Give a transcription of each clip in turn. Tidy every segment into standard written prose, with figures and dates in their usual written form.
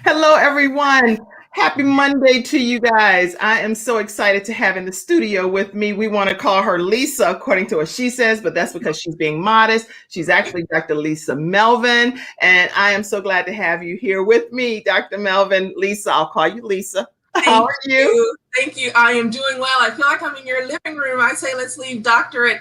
Hello, everyone. Happy Monday to you guys. I am so excited to have in the studio with me. We want to call her Lisa, according to what she says, but that's because she's being modest. She's actually Dr. Lisa Melvin, and I am so glad to have you here with me, Dr. Melvin. Lisa, I'll call you Lisa. How are you? Thank you. I am doing well. I feel like I'm in your living room. I say let's leave doctor at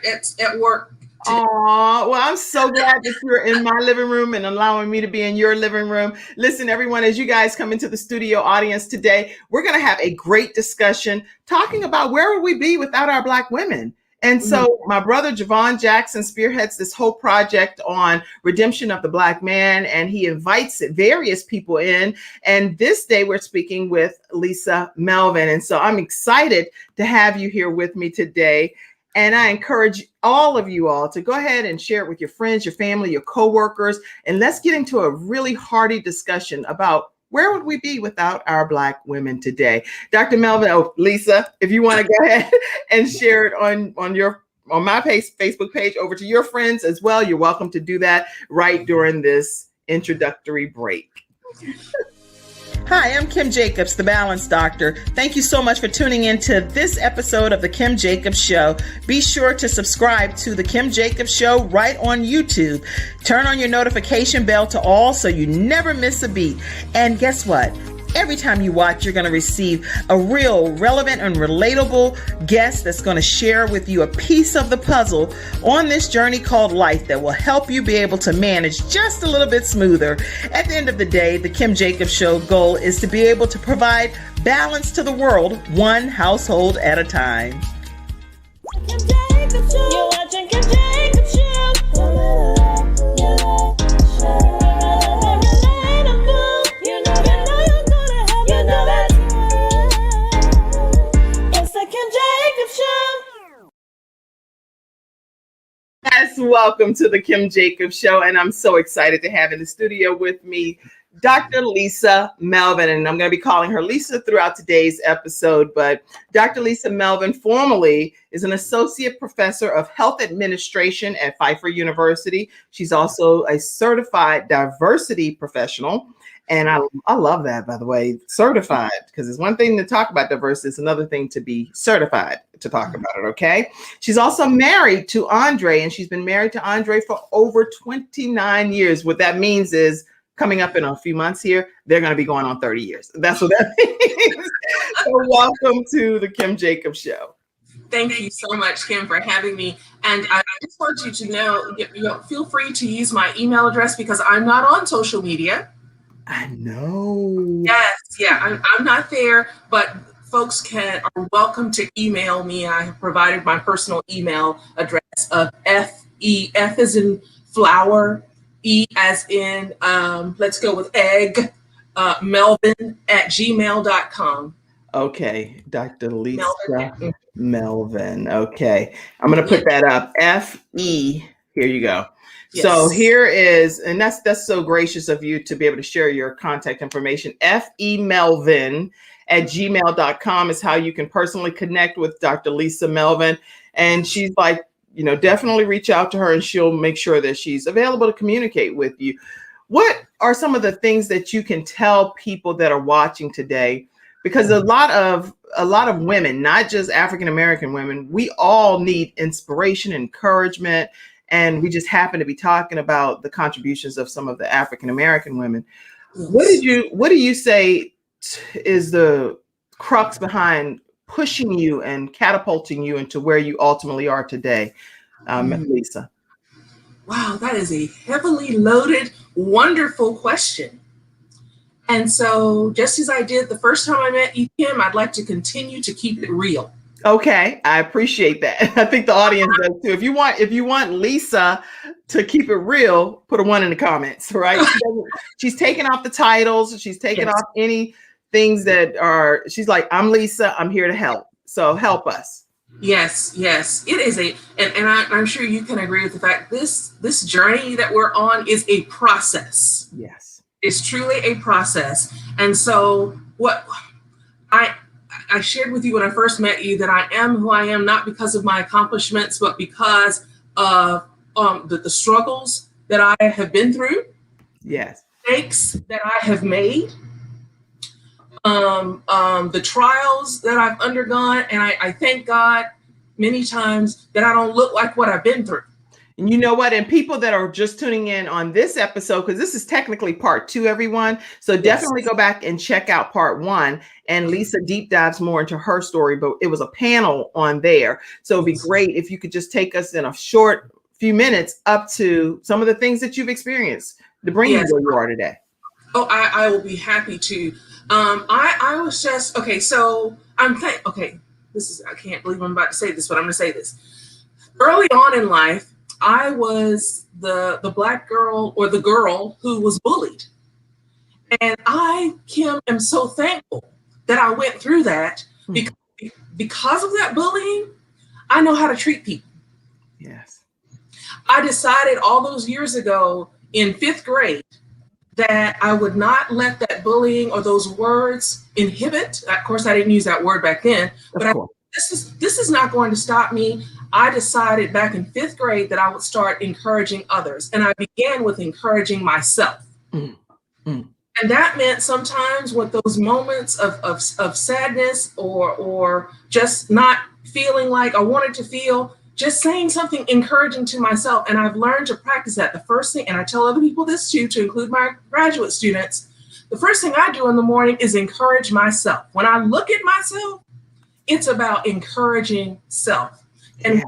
work. Oh, well, I'm so glad that you're in my living room and allowing me to be in your living room. Listen, everyone, as you guys come into the studio audience today, we're going to have a great discussion talking about where would we be without our Black women. And so my brother, Javon Jackson, spearheads this whole project on redemption of the Black man, and he invites various people in. And this day we're speaking with Lisa Melvin. And so I'm excited to have you here with me today. And I encourage all of you all to go ahead and share it with your friends, your family, your coworkers, and let's get into a really hearty discussion about where would we be without our Black women today. Dr. Melvin, Lisa, if you want to go ahead and share it on my Facebook page over to your friends as well, you're welcome to do that right during this introductory break. Hi, I'm Kim Jacobs, the Balance Doctor. Thank you so much for tuning in to this episode of The Kim Jacobs Show. Be sure to subscribe to The Kim Jacobs Show right on YouTube. Turn on your notification bell to all so you never miss a beat. And guess what? Every time you watch, you're going to receive a real relevant and relatable guest that's going to share with you a piece of the puzzle on this journey called life that will help you be able to manage just a little bit smoother. At the end of the day, the Kim Jacobs Show goal is to be able to provide balance to the world, one household at a time. Kim Jacobs Show. You're watching Kim Jacobs Show. Yes, welcome to the Kim Jacobs Show, and I'm so excited to have in the studio with me Dr. Lisa Melvin, and I'm going to be calling her Lisa throughout today's episode, but Dr. Lisa Melvin formally is an associate professor of health administration at Pfeiffer University. She's also a certified diversity professional. And I love that, by the way, certified, because it's one thing to talk about diversity, it's another thing to be certified to talk about it, okay? She's also married to Andre, and she's been married to Andre for over 29 years. What that means is coming up in a few months here, they're going to be going on 30 years. That's what that means. So welcome to the Kim Jacobs Show. Thank you so much, Kim, for having me. And I just want you to know, feel free to use my email address because I'm not on social media. I know. Yes, yeah, I'm not there, but folks are welcome to email me. I have provided my personal email address of F as in flower, E as in, let's go with egg, Melvin at gmail.com. Okay, Dr. Lisa Melvin. Okay, I'm going to put that up. F-E, here you go. Yes. So here is, and that's so gracious of you to be able to share your contact information. FEMelvin at gmail.com is how you can personally connect with Dr. Lisa Melvin. And she's like, definitely reach out to her and she'll make sure that she's available to communicate with you. What are some of the things that you can tell people that are watching today? Because a lot of women, not just African-American women, we all need inspiration, encouragement. And we just happen to be talking about the contributions of some of the African-American women. What do you say is the crux behind pushing you and catapulting you into where you ultimately are today, Lisa? Wow, that is a heavily loaded, wonderful question. And so just as I did the first time I met you, Kim, I'd like to continue to keep it real. Okay, I appreciate that. I think the audience does too. If you want Lisa to keep it real, put a 1 in the comments, right? She's taking off the titles. She's taking off any things that are, she's like, I'm Lisa, I'm here to help. So help us. Yes. It is and I'm sure you can agree with the fact this journey that we're on is a process. Yes. It's truly a process. And so what I shared with you when I first met you that I am who I am, not because of my accomplishments, but because of the struggles that I have been through. Yes. Mistakes that I have made. the trials that I've undergone. And I thank God many times that I don't look like what I've been through. And you know what? And people that are just tuning in on this episode, because this is technically part 2, everyone. So definitely go back and check out part 1. And Lisa deep dives more into her story, but it was a panel on there. So it'd be great if you could just take us in a short few minutes up to some of the things that you've experienced to bring you where you are today. Oh, I will be happy to. I was just, okay, so I can't believe I'm about to say this, but I'm going to say this. Early on in life, I was the Black girl, or the girl who was bullied. And I, Kim, am so thankful that I went through that, because of that bullying. I know how to treat people. Yes. I decided all those years ago in 5th grade that I would not let that bullying or those words inhibit. Of course, I didn't use that word back then, but this is not going to stop me. I decided back in 5th grade that I would start encouraging others. And I began with encouraging myself. And that meant sometimes with those moments of sadness or just not feeling like I wanted to feel, just saying something encouraging to myself. And I've learned to practice that. The first thing, and I tell other people this too, to include my graduate students, the first thing I do in the morning is encourage myself. When I look at myself, it's about encouraging self. And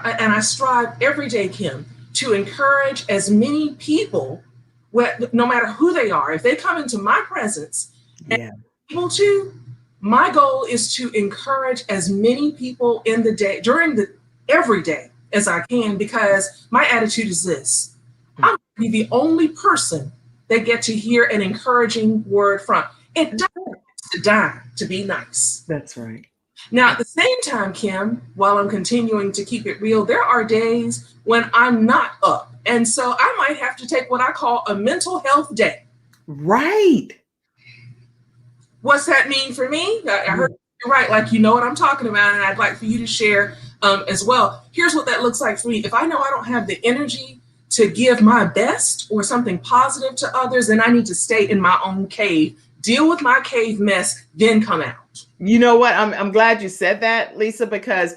I strive every day, Kim, to encourage as many people, no matter who they are. If they come into my presence and able to, my goal is to encourage as many people in the day, every day as I can, because my attitude is this: I'm going to be the only person they get to hear an encouraging word from. It doesn't cost a dime to be nice. That's right. Now, at the same time, Kim, while I'm continuing to keep it real, there are days when I'm not up. And so I might have to take what I call a mental health day. Right. What's that mean for me? I heard you're right. Like, you know what I'm talking about. And I'd like for you to share as well. Here's what that looks like for me. If I know I don't have the energy to give my best or something positive to others, then I need to stay in my own cave, deal with my cave mess, then come out. You know what? I'm glad you said that, Lisa, because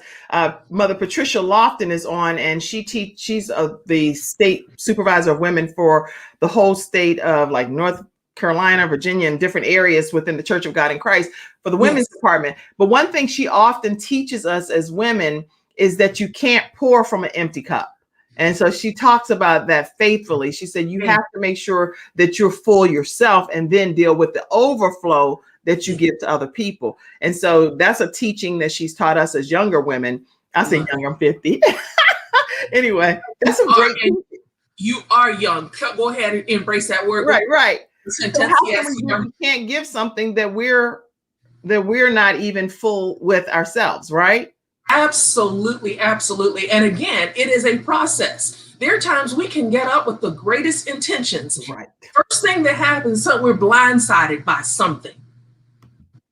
Mother Patricia Lofton is on, and she's the state supervisor of women for the whole state of like North Carolina, Virginia, and different areas within the Church of God in Christ for the women's department. But one thing she often teaches us as women is that you can't pour from an empty cup. And so she talks about that faithfully. She said, you have to make sure that you're full yourself and then deal with the overflow that you give to other people. And so that's a teaching that she's taught us as younger women. I say young, I'm 50. Anyway, that's a great teaching. You are young. Go ahead and embrace that word. Right. So we can't give something that we're not even full with ourselves, right? Absolutely. And again, it is a process. There are times we can get up with the greatest intentions. Right. First thing that happens, so we're blindsided by something.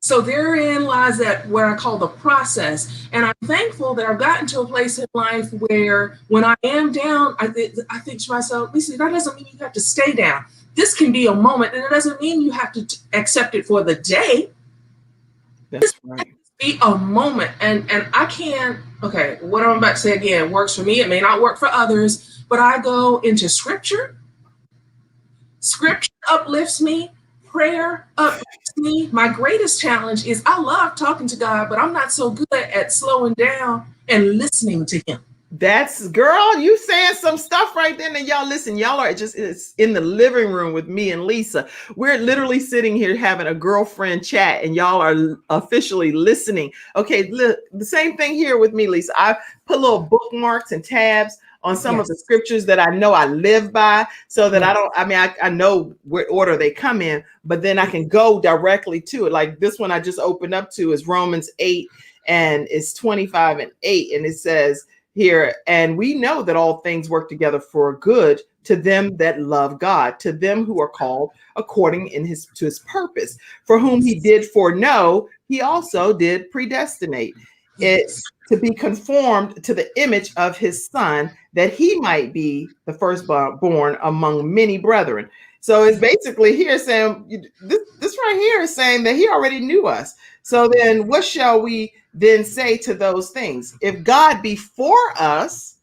So therein lies that what I call the process. And I'm thankful that I've gotten to a place in life where when I am down, I think to myself, Lisa, that doesn't mean you have to stay down. This can be a moment, and it doesn't mean you have to accept it for the day. That's right. Be a moment. And I can't, okay, what I'm about to say again works for me. It may not work for others, but I go into scripture. Scripture uplifts me. Prayer uplifts me. My greatest challenge is I love talking to God, but I'm not so good at slowing down and listening to him. That's, girl, you saying some stuff right then. And y'all listen, y'all are it's in the living room with me and Lisa. We're literally sitting here having a girlfriend chat, and y'all are officially listening. Okay, look, the same thing here with me, Lisa. I put little bookmarks and tabs on some of the scriptures that I know I live by, so that I know what order they come in, but then I can go directly to it. Like this one I just opened up to is Romans 8, and it's 25 and 8. And it says here, and we know that all things work together for good to them that love God, to them who are called according to his purpose, for whom he did foreknow, he also did predestinate it to be conformed to the image of his son, that he might be the firstborn among many brethren. So it's basically here saying this right here is saying that he already knew us. So then what shall we then say to those things? If God be for us,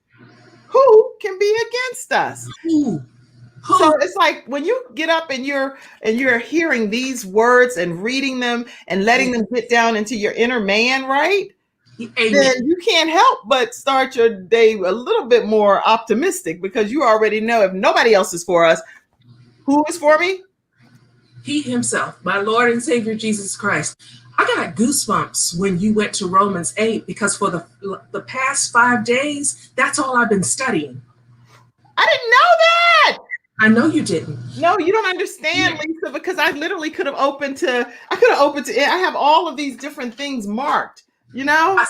who can be against us? So it's like when you get up and you're hearing these words and reading them and letting them get down into your inner man, right? Amen. Then you can't help but start your day a little bit more optimistic, because you already know if nobody else is for us, who is for me? He himself, my Lord and Savior, Jesus Christ. I got goosebumps when you went to Romans 8, because for the past 5 days, that's all I've been studying. I didn't know that. I know you didn't. No, you don't understand, Lisa, because I literally could have opened to, I have all of these different things marked, you know?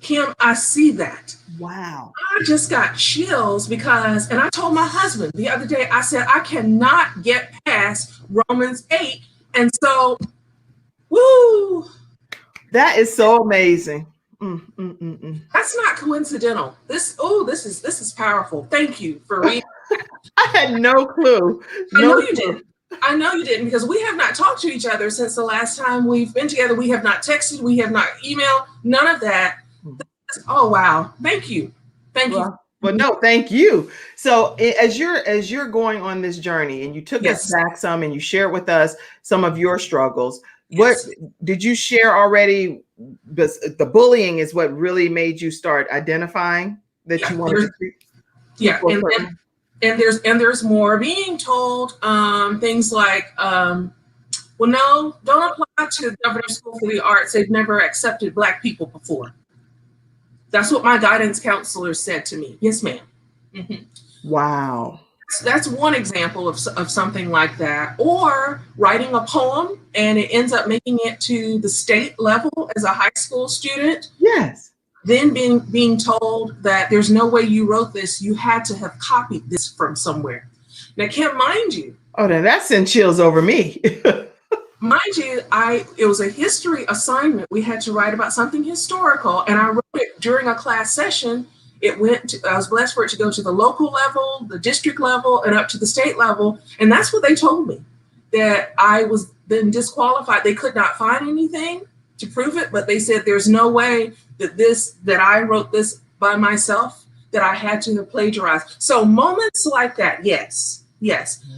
Kim, I see that. Wow. I just got chills because, and I told my husband the other day, I said, I cannot get past Romans 8. And so, woo. That is so amazing. That's not coincidental. This is powerful. Thank you for reading. I had no clue. I know you didn't. I know you didn't, because we have not talked to each other since the last time we've been together. We have not texted. We have not emailed. None of that. Oh, wow. Thank you. Thank you. Well, no, thank you. So as you're going on this journey, and you took us back some and you shared with us some of your struggles, what did you share already? The bullying is what really made you start identifying that you wanted to treat. Yeah, and there's more being told. Things like, well, no, don't apply to the Governor's School for the Arts. They've never accepted Black people before. That's what my guidance counselor said to me. Yes, ma'am. Wow. That's one example of something like that. Or writing a poem and it ends up making it to the state level as a high school student. Yes. Then being told that there's no way you wrote this. You had to have copied this from somewhere. Now, Kim, mind you. Oh, then that sent chills over me. Mind you, it was a history assignment. We had to write about something historical, and I wrote it during a class session. I was blessed for it to go to the local level, the district level, and up to the state level. And that's what they told me, that I was then disqualified. They could not find anything to prove it, but they said there's no way that I wrote this by myself, that I had to have plagiarized. So moments like that, yes.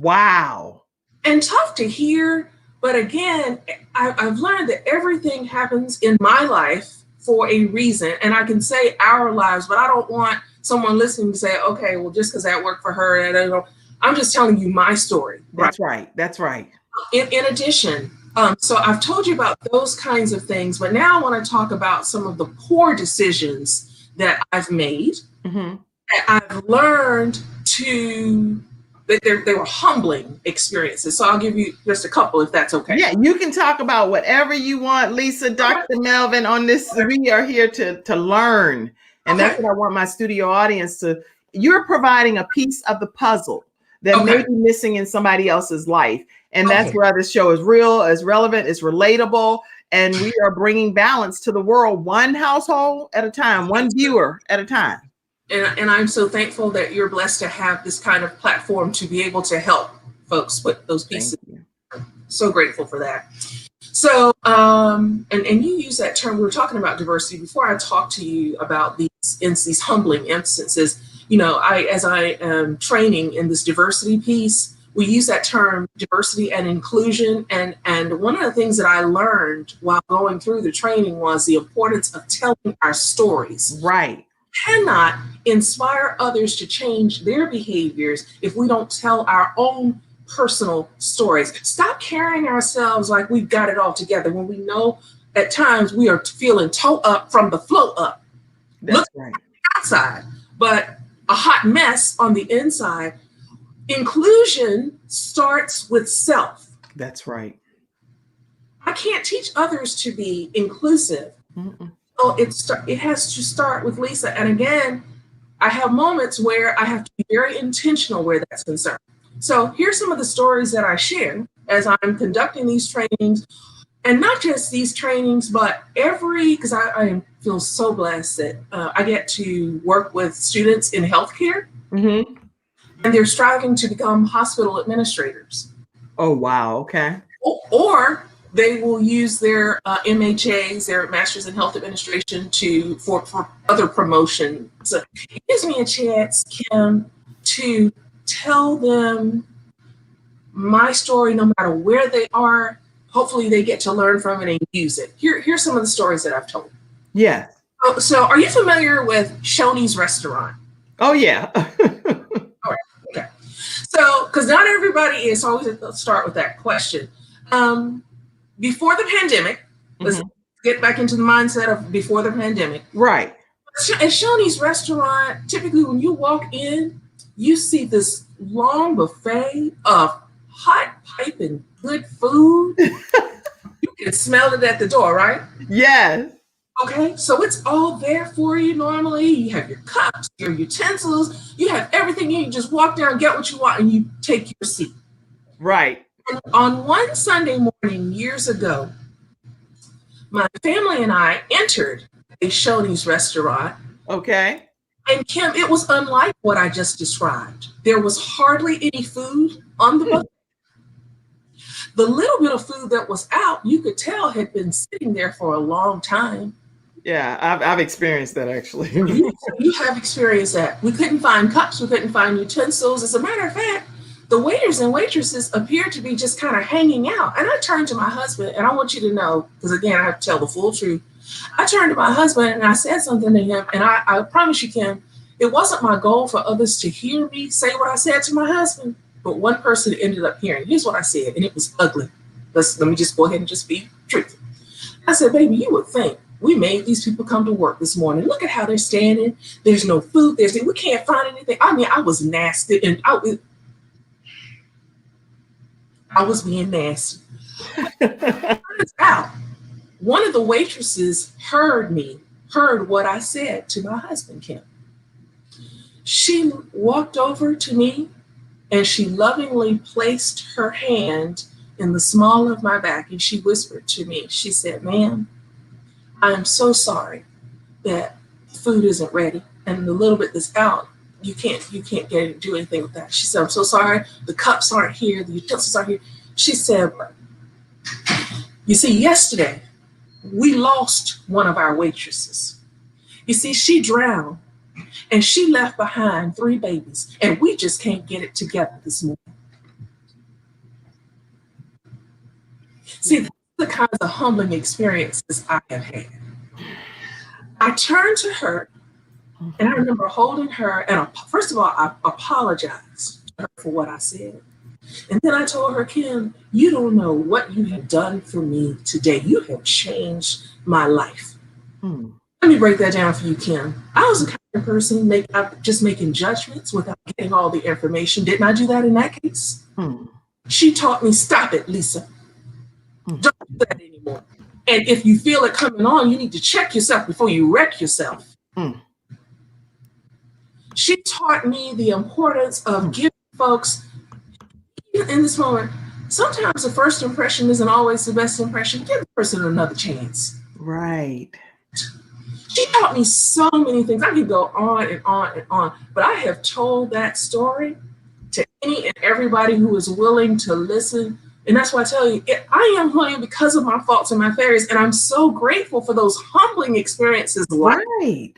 Wow. And tough to hear. But again, I've learned that everything happens in my life for a reason. And I can say our lives, but I don't want someone listening to say, okay, well, just because that worked for her. I'm just telling you my story. That's right. That's right. In addition, so I've told you about those kinds of things, but now I want to talk about some of the poor decisions that I've made. That I've learned they were humbling experiences. So I'll give you just a couple, if that's okay. Yeah, you can talk about whatever you want, Lisa, Dr. Melvin, on this. We are here to learn. And that's what I want my studio audience to. You're providing a piece of the puzzle that may be missing in somebody else's life. And that's why this show is real, is relevant, is relatable. And we are bringing balance to the world, one household at a time, one viewer at a time. And I'm so thankful that you're blessed to have this kind of platform to be able to help folks with those pieces. So grateful for that. So, and you use that term, we were talking about diversity. Before I talk to you about these humbling instances, as I am training in this diversity piece, we use that term diversity and inclusion. And one of the things that I learned while going through the training was the importance of telling our stories. Right. Cannot inspire others to change their behaviors if we don't tell our own personal stories. Stop carrying ourselves like we've got it all together when we know at times we are feeling toe up from the flow up. That's right. Outside, but a hot mess on the inside. Inclusion starts with self. That's right. I can't teach others to be inclusive. So it has to start with Lisa. And again, I have moments where I have to be very intentional where that's concerned. So here's some of the stories that I share as I'm conducting these trainings, and not just these trainings, but because I feel so blessed that I get to work with students in healthcare. and they're striving to become hospital administrators. Oh, wow. Okay. Or they will use their MHAs, their Masters in Health Administration, for other promotion. So it gives me a chance, Kim, to tell them my story, no matter where they are. Hopefully they get to learn from it and use it. Here's some of the stories that I've told. Yeah. So are you familiar with Shoney's Restaurant? Oh, yeah. All right. Okay. So, because not everybody is, so let's start with that question. Before the pandemic, let's get back into the mindset of before the pandemic. Right. At Shoney's Restaurant, typically when you walk in, you see this long buffet of hot piping good food. You can smell it at the door, right? Yes. Okay, so it's all there for you normally. You have your cups, your utensils, you have everything. You just walk down, get what you want, and you take your seat. Right. And on one Sunday morning years ago, my family and I entered a Shoney's Restaurant. Okay. And Kim, it was unlike what I just described. There was hardly any food on the buffet. The little bit of food that was out, you could tell had been sitting there for a long time. Yeah, I've experienced that actually. You have experienced that. We couldn't find cups, we couldn't find utensils. As a matter of fact, the waiters and waitresses appeared to be just kind of hanging out. And I turned to my husband, and I want you to know, because again, I have to tell the full truth. I turned to my husband and I said something to him, and I promise you, Kim, it wasn't my goal for others to hear me say what I said to my husband, but one person ended up hearing. Here's what I said, and it was ugly. Let me just go ahead and just be truthful. I said, baby, you would think we made these people come to work this morning. Look at how they're standing. There's no food. We can't find anything. I mean, I was nasty, and I was being nasty. Turns out, one of the waitresses heard what I said to my husband, Kim. She walked over to me and she lovingly placed her hand in the small of my back and she whispered to me, she said, ma'am, I am so sorry that food isn't ready and the little bit that's out, you can't do anything with that. She said, I'm so sorry, the cups aren't here, the utensils aren't here. She said, you see, yesterday, we lost one of our waitresses. You see, she drowned and she left behind 3 babies, and we just can't get it together this morning. See, that's the kinds of humbling experiences I have had. I turned to her, and I remember holding her, and first of all, I apologized to her for what I said. And then I told her, Kim, you don't know what you have done for me today. You have changed my life. Let me break that down for you, Kim. I was the kind of person just making judgments without getting all the information. Didn't I do that in that case? She taught me, stop it, Lisa. Don't do that anymore. And if you feel it coming on, you need to check yourself before you wreck yourself. She taught me the importance of giving folks, in this moment, sometimes the first impression isn't always the best impression. Give the person another chance. Right. She taught me so many things. I could go on and on and on, but I have told that story to any and everybody who is willing to listen. And that's why I tell you, I am who I am because of my faults and my failures. And I'm so grateful for those humbling experiences. Right.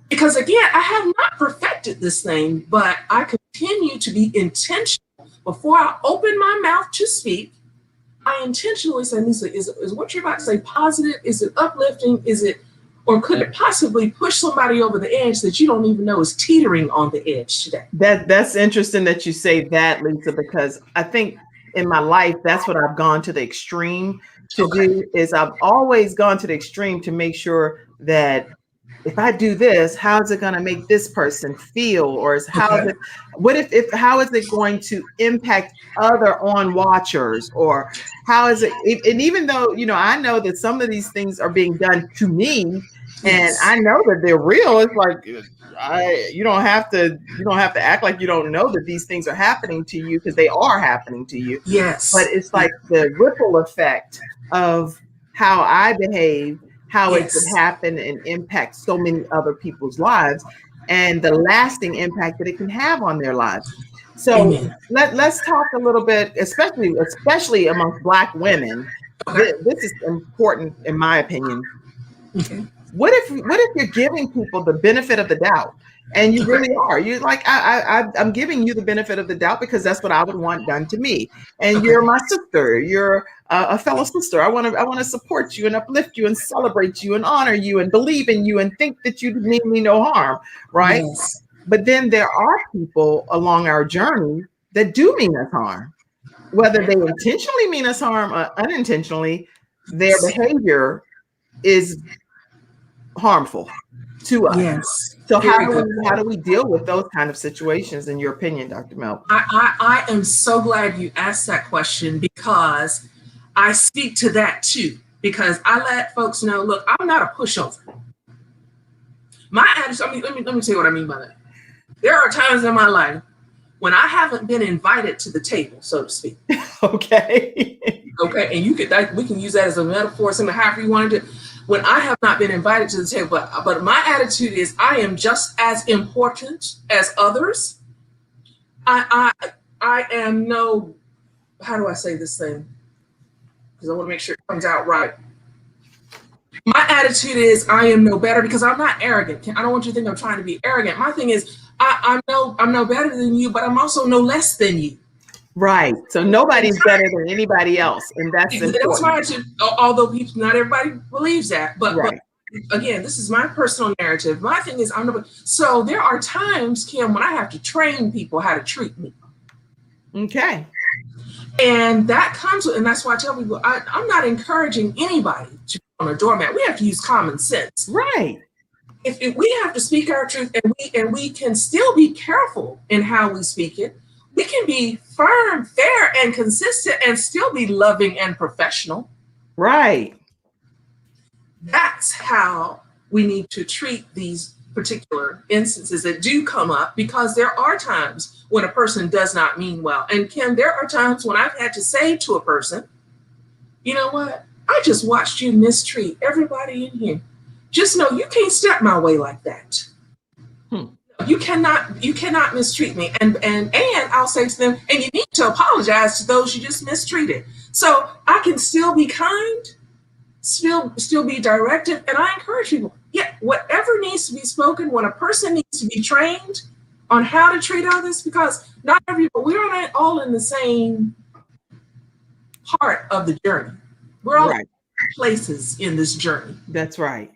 Because again, I have not perfected this thing, but I continue to be intentional. Before I open my mouth to speak, I intentionally say, Lisa, is what you're about to say positive? Is it uplifting? Or could it possibly push somebody over the edge that you don't even know is teetering on the edge today? That's interesting that you say that, Lisa, because I think in my life, that's what I've gone to the extreme to do, is I've always gone to the extreme to make sure that if I do this, how is it going to make this person feel? Or how is it going to impact other on watchers? Or how is it? And even though, I know that some of these things are being done to me, and I know that they're real. It's like, you don't have to act like you don't know that these things are happening to you, because they are happening to you. Yes. But it's like the ripple effect of how I behave, how it could happen and impact so many other people's lives. and the lasting impact that it can have on their lives. So let's talk a little bit, especially amongst Black women. Okay. This is important, in my opinion. Okay. What if you're giving people the benefit of the doubt, and you really are? You're like, I'm giving you the benefit of the doubt because that's what I would want done to me. And you're my sister. You're a fellow sister. I want to support you and uplift you and celebrate you and honor you and believe in you and think that you mean me no harm, right? Yes. But then there are people along our journey that do mean us harm, whether they intentionally mean us harm or unintentionally. Their behavior is harmful to us. Yes. So how do we deal with those kind of situations, in your opinion, Dr. Melvin? I am so glad you asked that question, because I speak to that too, because I let folks know, look, I'm not a pushover. My attitude, let me tell you what I mean by that. There are times in my life when I haven't been invited to the table, so to speak. Okay. Okay, and we can use that as a metaphor, something however you want to do. When I have not been invited to the table, but my attitude is I am just as important as others. I am no, how do I say this thing? Because I want to make sure it comes out right. My attitude is I am no better, because I'm not arrogant. I don't want you to think I'm trying to be arrogant. My thing is I'm no better than you, but I'm also no less than you. Right. So nobody's better than anybody else, and that's important. That's my attitude. Although not everybody believes that, but again, this is my personal narrative. My thing is so there are times, Kim, when I have to train people how to treat me. Okay. And that comes with, and that's why I tell people I'm not encouraging anybody to be on a doormat. We have to use common sense. Right. If we have to speak our truth, and we can still be careful in how we speak it. We can be firm, fair, and consistent and still be loving and professional. Right. That's how we need to treat these particular instances that do come up, because there are times when a person does not mean well. And Kim, there are times when I've had to say to a person, you know what? I just watched you mistreat everybody in here. Just know you can't step my way like that. You cannot mistreat me. And I'll say to them, and you need to apologize to those you just mistreated. So I can still be kind, still be directive. And I encourage people, whatever needs to be spoken, when a person needs to be trained on how to treat others, because not everybody, we're not all in the same part of the journey. We're all places in this journey. That's right.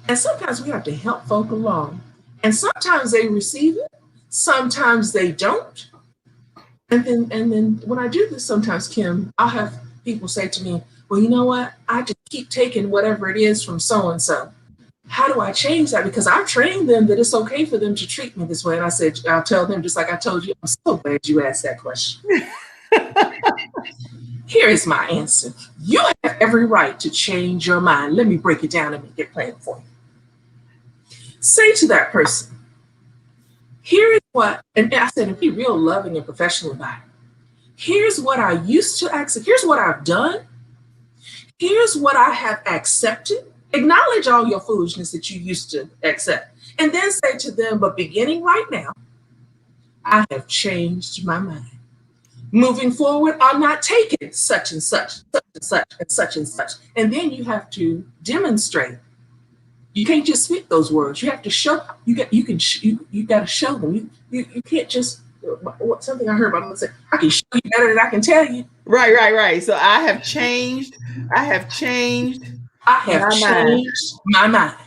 And sometimes we have to help folk along. And sometimes they receive it, sometimes they don't. And then when I do this, sometimes, Kim, I'll have people say to me, well, you know what? I just keep taking whatever it is from so-and-so. How do I change that? Because I've trained them that it's okay for them to treat me this way. And I said, I'll tell them, just like I told you, I'm so glad you asked that question. Here is my answer. You have every right to change your mind. Let me break it down and make it plain for you. Say to that person, here is what, and I said, and be real loving and professional about it. Here's what I used to accept. Here's what I've done. Here's what I have accepted. Acknowledge all your foolishness that you used to accept. And then say to them, but beginning right now, I have changed my mind. Moving forward, I'm not taking such and such, such and such, and such and such. And then you have to demonstrate. You can't just speak those words. You have to show. You got to show them. You can't just. Something I heard about them say, I can show you better than I can tell you. Right. So I have changed. I have changed my mind.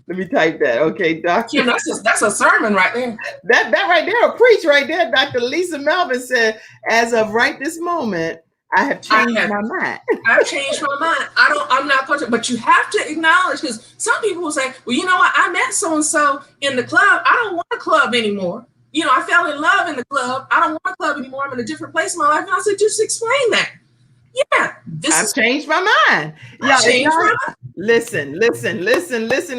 Let me type that. Okay, Doctor. Yeah, that's a sermon right there. That right there, a preach right there. Dr. Elisa Melvin said, as of right this moment, I have changed my mind. I've changed my mind. I'm not going to, but you have to acknowledge, because some people will say, well, you know what? I met so-and-so in the club. I don't want a club anymore. You know, I fell in love in the club. I don't want a club anymore. I'm in a different place in my life. And I said, just explain that. Yeah. I've changed my mind. Listen,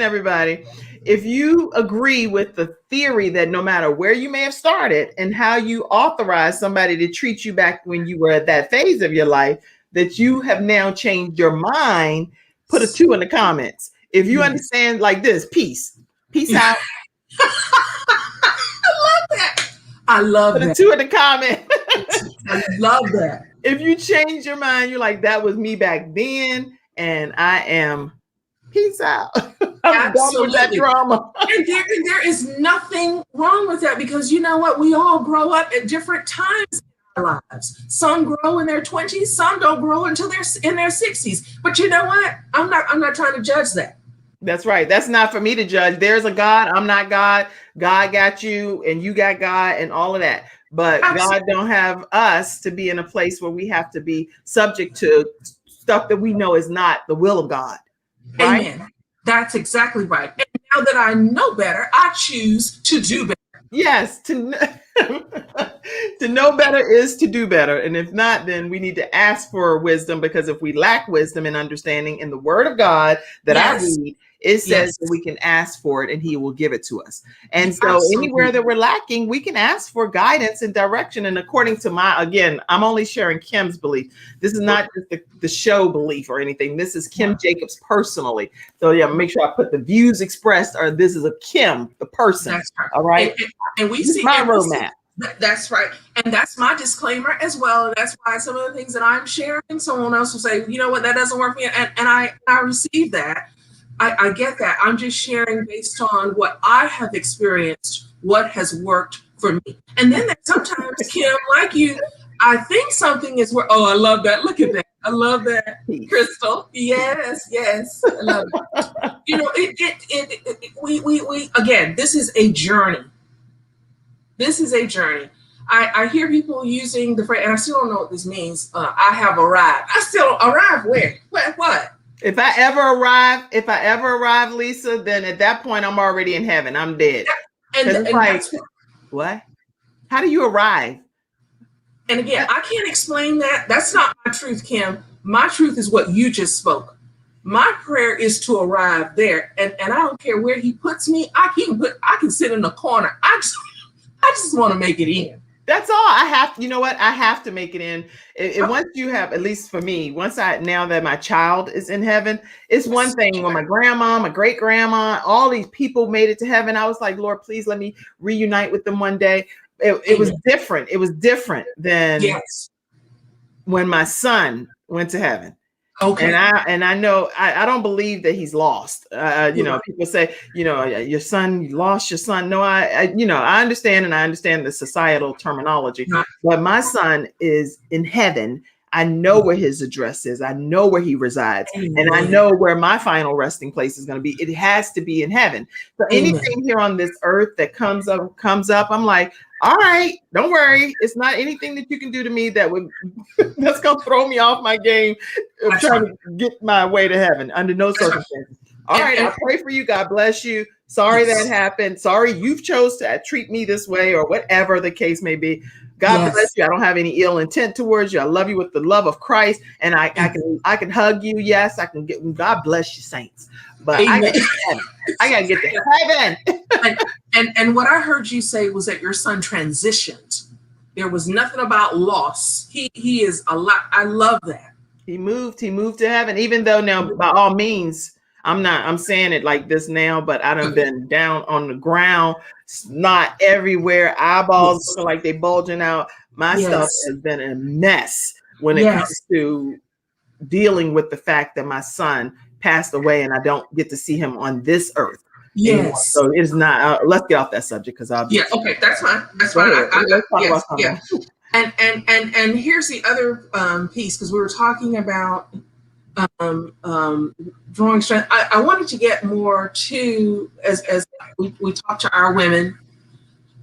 everybody. If you agree with the theory that no matter where you may have started and how you authorize somebody to treat you back when you were at that phase of your life, that you have now changed your mind, put a 2 in the comments. If you understand like this, peace out. I love Put a that. 2 in the comment. I love that. If you change your mind, you're like, that was me back then, and I am peace out. I'm done with that drama. And there is nothing wrong with that, because you know what? We all grow up at different times in our lives. Some grow in their 20s, some don't grow until they're in their 60s. But you know what? I'm not trying to judge that. That's right. That's not for me to judge. There's a God. I'm not God. God got you and you got God and all of that. But Absolutely. God don't have us to be in a place where we have to be subject to stuff that we know is not the will of God. Right? Amen. That's exactly right. And now that I know better, I choose to do better. Yes, to know better is to do better. And if not, then we need to ask for wisdom, because if we lack wisdom and understanding in the word of God that I read, it says that we can ask for it and he will give it to us. And so anywhere that we're lacking, we can ask for guidance and direction. And according to again, I'm only sharing Kim's belief. This is not just the show belief or anything. This is Kim Jacobs personally. So yeah, make sure I put the views expressed, or this is a Kim, the person. That's right. All right. And we see my roadmap. That's right. And that's my disclaimer as well. And that's why some of the things that I'm sharing, someone else will say, you know what, that doesn't work for me. And I receive that. I get that. I'm just sharing based on what I have experienced, what has worked for me. And then sometimes, Kim, like you, I think something is where, oh, I love that. Look at that. I love that. Crystal. Yes. I love it. You know, we again, this is a journey. This is a journey. I hear people using the phrase, and I still don't know what this means. I have arrived. I still arrived where? What? If I ever arrive, Lisa, then at that point I'm already in heaven. I'm dead. And it's like, what? How do you arrive? And again, I can't explain that. That's not my truth, Kim. My truth is what you just spoke. My prayer is to arrive there, and I don't care where he puts me. I can sit in the corner. I just want to make it in. That's all I have. You know what? I have to make it in. Once you have, at least for me, now that my child is in heaven, it's one thing when my grandma, my great grandma, all these people made it to heaven. I was like, Lord, please let me reunite with them one day. It was different. It was different than when my son went to heaven. Okay. And I know I don't believe that he's lost. You know, people say, you know, your son, you lost your son. No, I understand, and I understand the societal terminology. But my son is in heaven. I know where his address is. I know where he resides, and I know where my final resting place is going to be. It has to be in heaven. So anything here on this earth that comes up, I'm like, all right, don't worry. It's not anything that you can do to me that's going to throw me off my game of trying to get my way to heaven under no circumstances. All right, I pray for you. God bless you. Sorry that happened. Sorry you've chose to treat me this way, or whatever the case may be. God bless you. I don't have any ill intent towards you. I love you with the love of Christ, and I can hug you. Yes, I can get. God bless you, saints. But I gotta get to heaven. and what I heard you say was that your son transitioned. There was nothing about loss. He is a lot. I love that. He moved to heaven. Even though now, by all means, I'm saying it like this now, but I done been down on the ground, snot everywhere, eyeballs looking like they bulging out. My stuff has been a mess when it comes to dealing with the fact that my son passed away and I don't get to see him on this earth. Anymore. So it's not. Let's get off that subject because I'll. Yeah. Okay. That's fine. That's fine. Let's talk about something. And here's the other piece, because we were talking about drawing strength. I wanted to get more to as we talk to our women.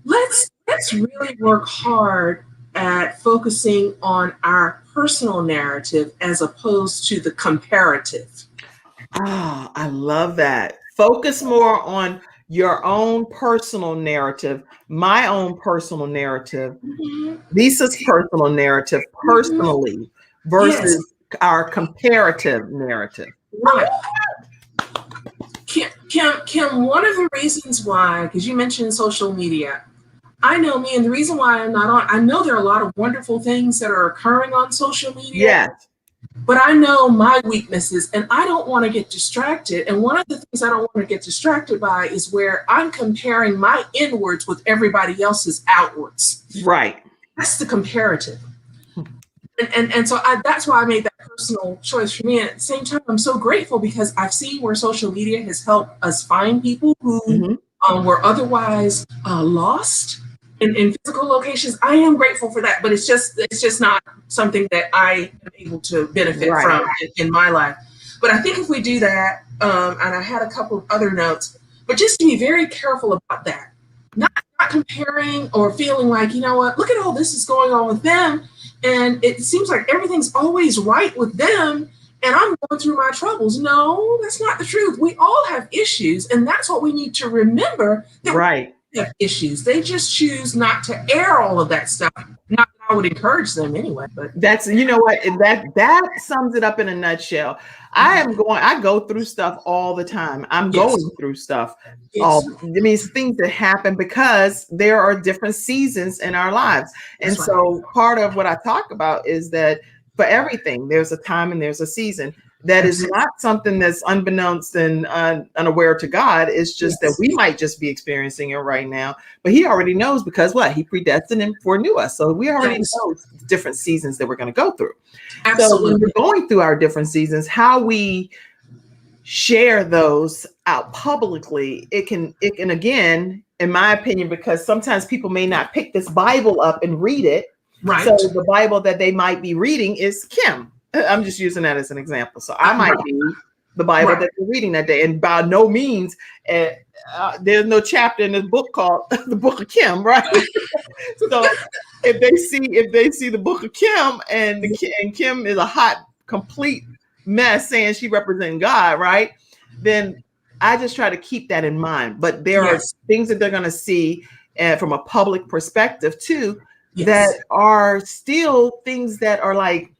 Let's really work hard at focusing on our personal narrative as opposed to the comparative. Ah, I love that. Focus more on your own personal narrative, my own personal narrative, Lisa's personal narrative, personally, versus our comparative narrative. Right. Kim, one of the reasons why, because you mentioned social media, I know me, and the reason why I'm not on, I know there are a lot of wonderful things that are occurring on social media. Yes. But I know my weaknesses and I don't want to get distracted. And one of the things I don't want to get distracted by is where I'm comparing my inwards with everybody else's outwards. Right. That's the comparative. And so that's why I made that personal choice for me. And at the same time, I'm so grateful because I've seen where social media has helped us find people who were otherwise lost in physical locations. I am grateful for that, but it's just not something that I am able to benefit from in my life. But I think if we do that, and I had a couple of other notes, but just to be very careful about that, not comparing or feeling like, you know what, look at all this is going on with them. And it seems like everything's always right with them and I'm going through my troubles. No, that's not the truth. We all have issues. And that's what we need to remember, that we have issues. They just choose not to air all of that stuff. Not that I would encourage them anyway, but that's, you know what, that sums it up in a nutshell. I go through stuff all the time. I'm going through stuff. Things that happen because there are different seasons in our lives. And so part of what I talk about is that for everything, there's a time and there's a season. That is not something that's unbeknownst and unaware to God. It's just that we might just be experiencing it right now. But he already knows because what? He predestined and foreknew us. So we already know different seasons that we're going to go through. Absolutely. So when we're going through our different seasons, how we share those out publicly, it can again, in my opinion, because sometimes people may not pick this Bible up and read it. Right. So the Bible that they might be reading is Kim. I'm just using that as an example. So I might be the Bible that you're reading that day. And by no means, there's no chapter in this book called the Book of Kim, right? So if they see the Book of Kim and Kim is a hot, complete mess saying she represents God, right? Then I just try to keep that in mind. But there are things that they're going to see from a public perspective too, that are still things that are like,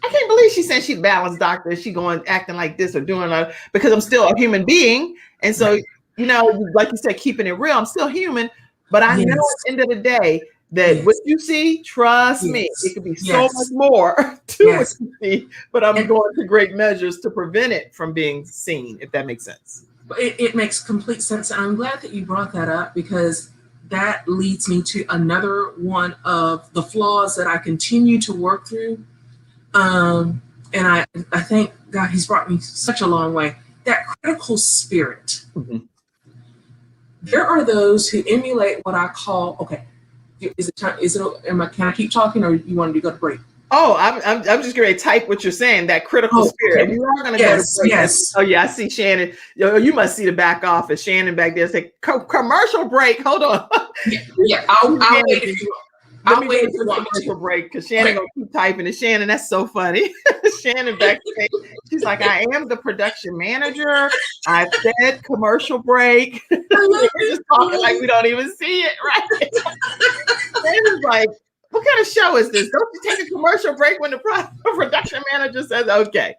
I can't believe she said she's a balanced doctor. She going acting like this or doing that because I'm still a human being. And so, you know, like you said, keeping it real, I'm still human. But I know at the end of the day that what you see, trust me, it could be so much more to what you see. But I'm going to great measures to prevent it from being seen, if that makes sense. It makes complete sense. And I'm glad that you brought that up because that leads me to another one of the flaws that I continue to work through. And I thank God he's brought me such a long way. That critical spirit. Mm-hmm. There are those who emulate what I call, is it time? Can I keep talking or you want to go to break? Oh, I'm just going to type what you're saying, that critical spirit. Okay. We are going to go to break. Yes. Oh yeah, I see Shannon. You must see the back office. Shannon back there say commercial break. Hold on. I'll wait if you want. Let me wait for a break because Shannon gonna keep typing. And Shannon, that's so funny. Shannon backstage, she's like, I am the production manager. I said commercial break. We're just talking like we don't even see it, right? Shannon's like, what kind of show is this? Don't you take a commercial break when the production manager says, okay.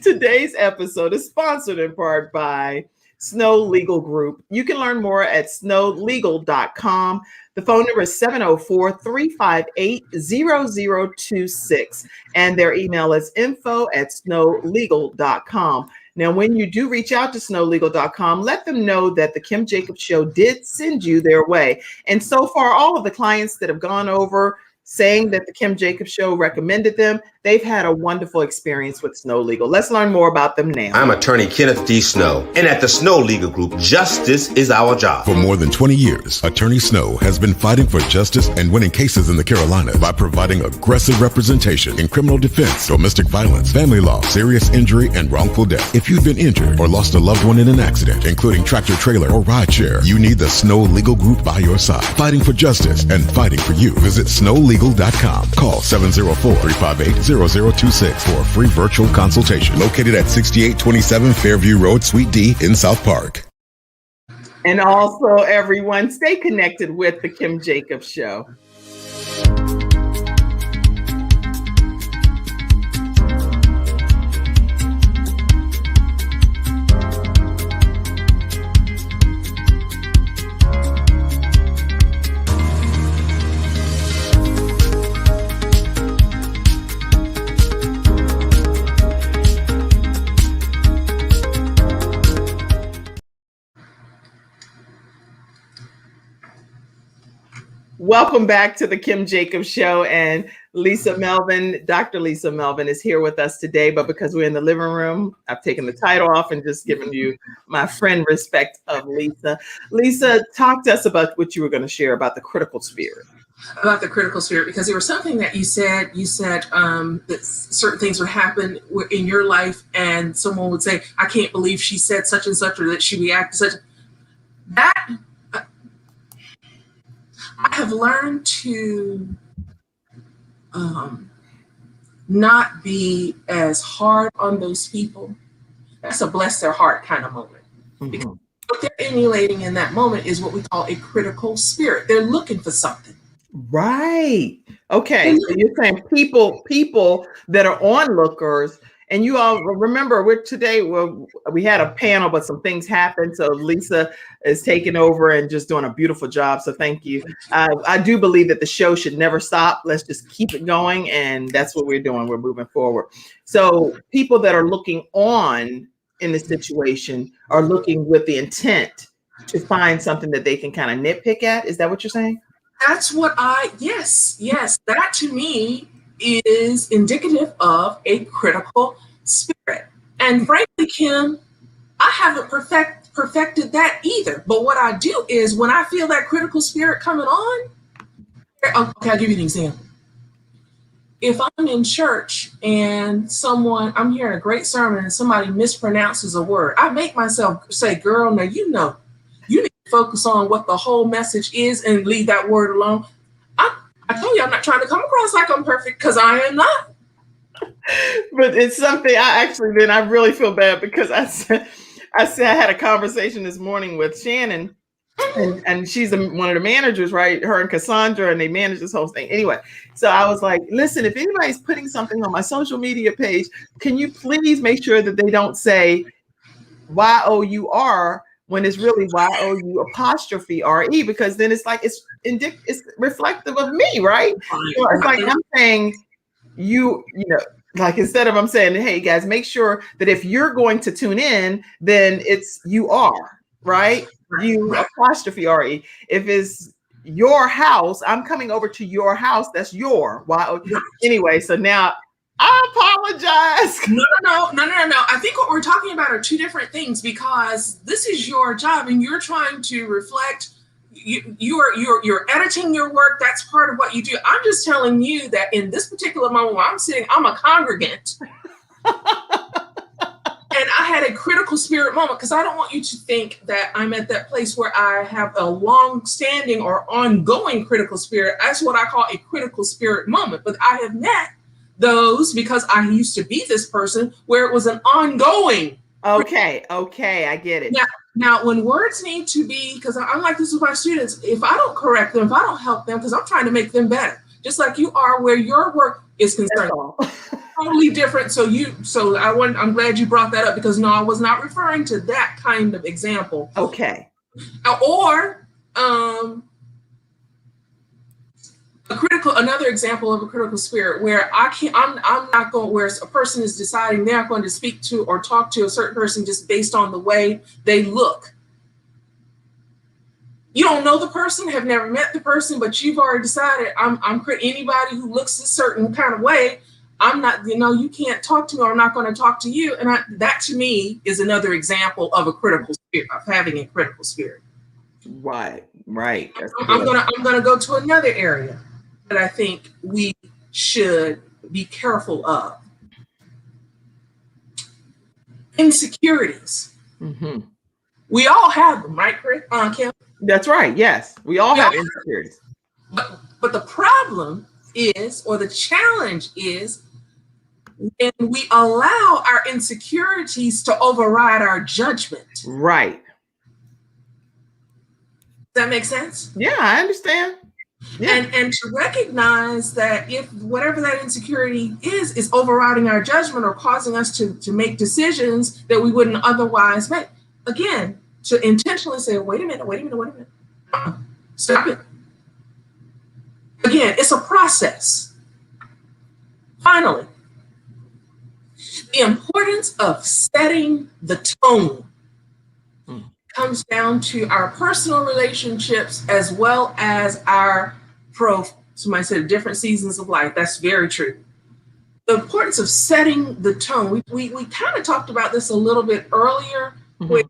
Today's episode is sponsored in part by Snow Legal Group. You can learn more at snowlegal.com. The phone number is 704-358-0026. And their email is info@snowlegal.com. Now, when you do reach out to snowlegal.com, let them know that the Kim Jacobs Show did send you their way. And so far, all of the clients that have gone over saying that the Kim Jacobs Show recommended them, they've had a wonderful experience with Snow Legal. Let's learn more about them now. I'm attorney Kenneth D. Snow, and at the Snow Legal Group, justice is our job. For more than 20 years, Attorney Snow has been fighting for justice and winning cases in the Carolinas by providing aggressive representation in criminal defense, domestic violence, family law, serious injury, and wrongful death. If you've been injured or lost a loved one in an accident, including tractor trailer or rideshare, you need the Snow Legal Group by your side, fighting for justice and fighting for you. Visit snowlegal.com. Call 704-358-0026 for a free virtual consultation. Located at 6827 Fairview Road, Suite D in South Park. And also, everyone, stay connected with the Kim Jacobs Show. Welcome back to the Kim Jacobs Show. And Lisa Melvin, Dr. Lisa Melvin is here with us today. But because we're in the living room, I've taken the title off and just given you my friend respect of Lisa. Lisa, talk to us about what you were going to share about the critical spirit. About the critical spirit, because there was something that you said that certain things would happen in your life, and someone would say, I can't believe she said such and such, or that she reacted such. That I have learned to not be as hard on those people. That's a bless their heart kind of moment. Mm-hmm. Because what they're emulating in that moment is what we call a critical spirit. They're looking for something. Right. Okay. So you're saying people that are onlookers, and you all remember we had a panel, but some things happened. So Lisa is taking over and just doing a beautiful job. So thank you. I do believe that the show should never stop. Let's just keep it going. And that's what we're doing. We're moving forward. So people that are looking on in the situation are looking with the intent to find something that they can kind of nitpick at. Is that what you're saying? That's what yes. That to me is indicative of a critical spirit. And frankly, Kim, I haven't perfected that either. But what I do is when I feel that critical spirit coming on, okay, I'll give you an example. If I'm in church and I'm hearing a great sermon and somebody mispronounces a word, I make myself say, girl, now you need to focus on what the whole message is and leave that word alone. I told you I'm not trying to come across like I'm perfect, because I am not. But it's something I really feel bad, because I said I had a conversation this morning with Shannon, and she's one of the managers, right? Her and Cassandra, and they manage this whole thing. Anyway, so I was like, listen, if anybody's putting something on my social media page, can you please make sure that they don't say YOUR when it's really YOU''RE, because then it's like it's reflective of me, right? So it's like I'm saying you know, like instead of I'm saying, hey guys, make sure that if you're going to tune in, then it's you are, right? YOU''RE. If it's your house, I'm coming over to your house, that's your Anyway, so now I apologize. No. I think what we're talking about are two different things, because this is your job and you're trying to reflect. You're editing your work. That's part of what you do. I'm just telling you that in this particular moment where I'm sitting, I'm a congregant. And I had a critical spirit moment, because I don't want you to think that I'm at that place where I have a long-standing or ongoing critical spirit. That's what I call a critical spirit moment. But I have met those, because I used to be this person, where it was an ongoing. Okay, I get it. Now, when words need to be, because I'm like this with my students, if I don't correct them, if I don't help them, because I'm trying to make them better, just like you are where your work is concerned. Totally different. I'm glad you brought that up, because no, I was not referring to that kind of example. Okay. Or another example of a critical spirit where I'm not going, where a person is deciding they're not going to speak to or talk to a certain person just based on the way they look. You don't know the person, have never met the person, but you've already decided anybody who looks a certain kind of way, I'm not, you can't talk to me, or I'm not going to talk to you. And that to me is another example of a critical spirit, of having a critical spirit. Right. I'm gonna go to another area that I think we should be careful of. Insecurities. Mm-hmm. We all have them, right, Kim? That's right. Yes, we all have insecurities. But the problem is, or the challenge is, when we allow our insecurities to override our judgment. Right. Does that make sense? Yeah, I understand. Yeah. And to recognize that if whatever that insecurity is overriding our judgment or causing us to make decisions that we wouldn't otherwise make. Again, to intentionally say, wait a minute. Stop it. Again, it's a process. Finally, the importance of setting the tone comes down to our personal relationships as well as our somebody said different seasons of life. That's very true. The importance of setting the tone. We kind of talked about this a little bit earlier, where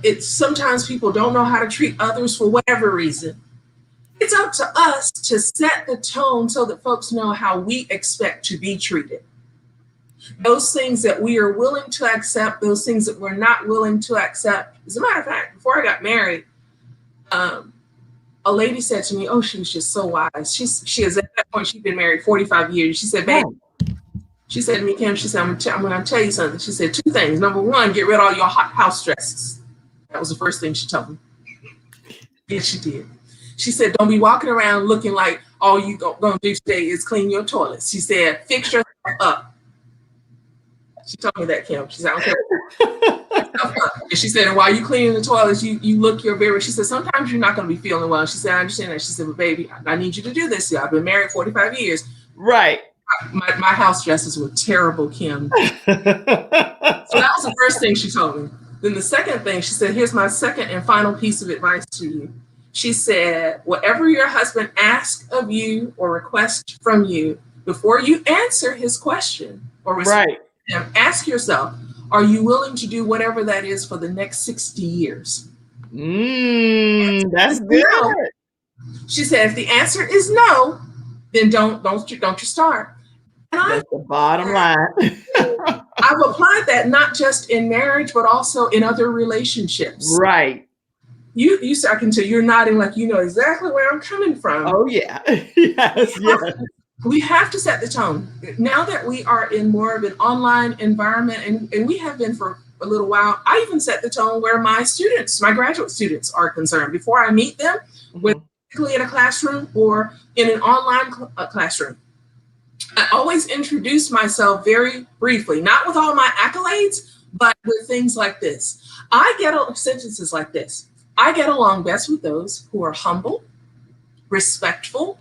it's sometimes people don't know how to treat others for whatever reason. It's up to us to set the tone so that folks know how we expect to be treated. Those things that we are willing to accept, those things that we're not willing to accept. As a matter of fact, before I got married, a lady said to me, oh, she was just so wise. She is at that point, she'd been married 45 years. She said, babe, she said to me, Kim, she said, I'm going to tell you something. She said 2 things. Number 1, get rid of all your hot house stresses. That was the first thing she told me. Yes, she did. She said, don't be walking around looking like all you going to do today is clean your toilets. She said, fix yourself up. She told me that, Kim. She said, I don't care. And she said, and while you cleaning the toilets, you look your very, she said, sometimes you're not going to be feeling well. She said, I understand that. She said, but baby, I need you to do this. I've been married 45 years. Right. My house dresses were terrible, Kim. So that was the first thing she told me. Then the second thing, she said, here's my second and final piece of advice to you. She said, whatever your husband asks of you or requests from you, before you answer his question or respond to him, ask yourself, are you willing to do whatever that is for the next 60 years? That's good. No. She said, if the answer is no, then don't you start. And that's the bottom line. I've applied that not just in marriage, but also in other relationships. Right. You I can tell you're nodding like you know exactly where I'm coming from. Oh yeah. Yes. We have to set the tone. Now that we are in more of an online environment, and we have been for a little while, I even set the tone where my graduate students are concerned. Before I meet them, whether in a classroom or in an online classroom, I always introduce myself very briefly, not with all my accolades, but with things like this. Sentences like this. I get along best with those who are humble, respectful,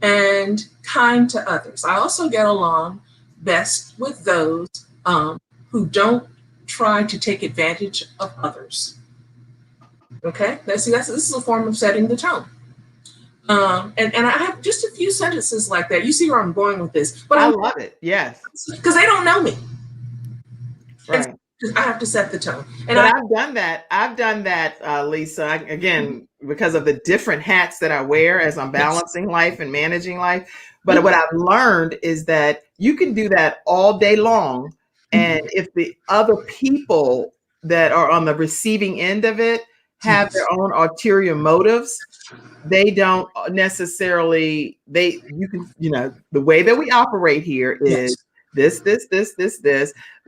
and kind to others. I also get along best with those who don't try to take advantage of others. Okay, this is a form of setting the tone. And I have just a few sentences like that. You see where I'm going with this, but I love it. Yes, because they don't know me. Right. I have to set the tone. And I've done that, Lisa, again, because of the different hats that I wear as I'm balancing life and managing life. But what I've learned is that you can do that all day long. And if the other people that are on the receiving end of it have their own ulterior motives, they don't necessarily, the way that we operate here is this.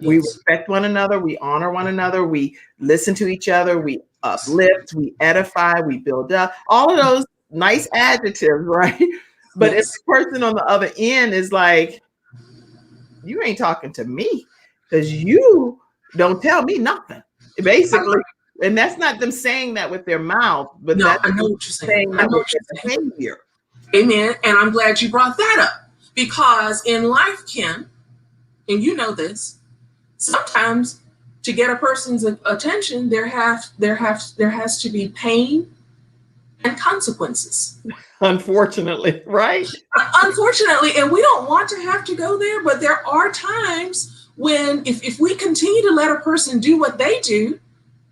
We respect one another. We honor one another. We listen to each other. We uplift. We edify. We build up. All of those nice adjectives, right? But if the person on the other end is like, you ain't talking to me because you don't tell me nothing, basically. And that's not them saying that with their mouth, but that's I know what you're saying. I know what you're saying. Behavior. Amen. And I'm glad you brought that up, because in life, Kim, and you know this, sometimes to get a person's attention, there has to be pain and consequences. Unfortunately, right? Unfortunately, and we don't want to have to go there, but there are times when if we continue to let a person do what they do,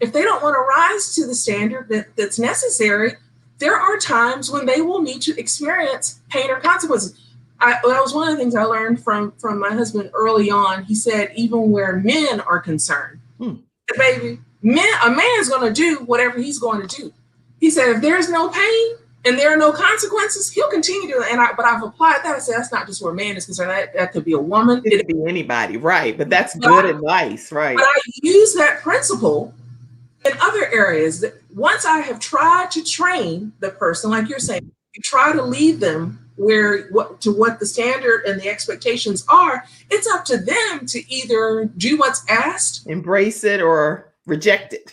if they don't want to rise to the standard that's necessary, there are times when they will need to experience pain or consequences. That was one of the things I learned from my husband early on. He said, even where men are concerned, baby, a man's going to do whatever he's going to do. He said, if there's no pain and there are no consequences, he'll continue to. But I've applied that. I said, that's not just where a man is concerned. That could be a woman. It could be anybody, right? But that's good advice, right? But I use that principle in other areas. Once I have tried to train the person, like you're saying, you try to lead them what the standard and the expectations are, it's up to them to either do what's asked, embrace it or reject it.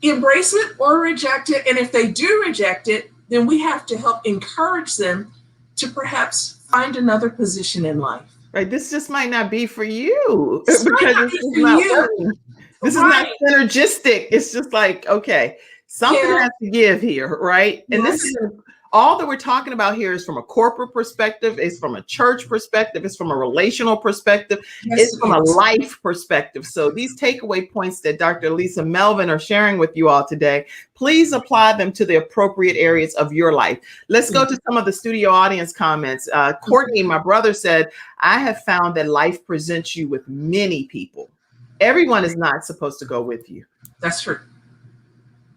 Embrace it or reject it. And if they do reject it, then we have to help encourage them to perhaps find another position in life. Right. This just might not be for you. This is not synergistic. It's just like, okay, something has to give here, right? And this is all that we're talking about here is from a corporate perspective, it's from a church perspective, it's from a relational perspective, it's from a life perspective. So these takeaway points that Dr. Elisa Melvin are sharing with you all today, please apply them to the appropriate areas of your life. Let's go to some of the studio audience comments. Courtney, my brother, said, I have found that life presents you with many people. Everyone is not supposed to go with you. That's true.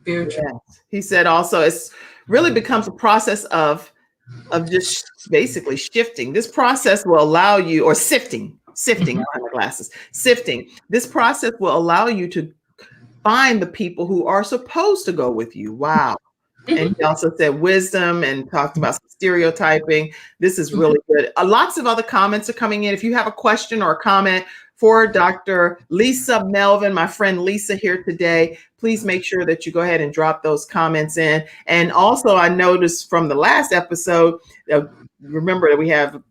Very true. Yes. He said also it's really becomes a process of just basically shifting. This process will allow you, or sifting, behind the glasses, sifting. This process will allow you to find the people who are supposed to go with you. Wow. And he also said wisdom and talked about stereotyping. This is really good. Lots of other comments are coming in. If you have a question or a comment for Dr. Lisa Melvin, my friend Lisa here today, please make sure that you go ahead and drop those comments in. And also, I noticed from the last episode, remember that we have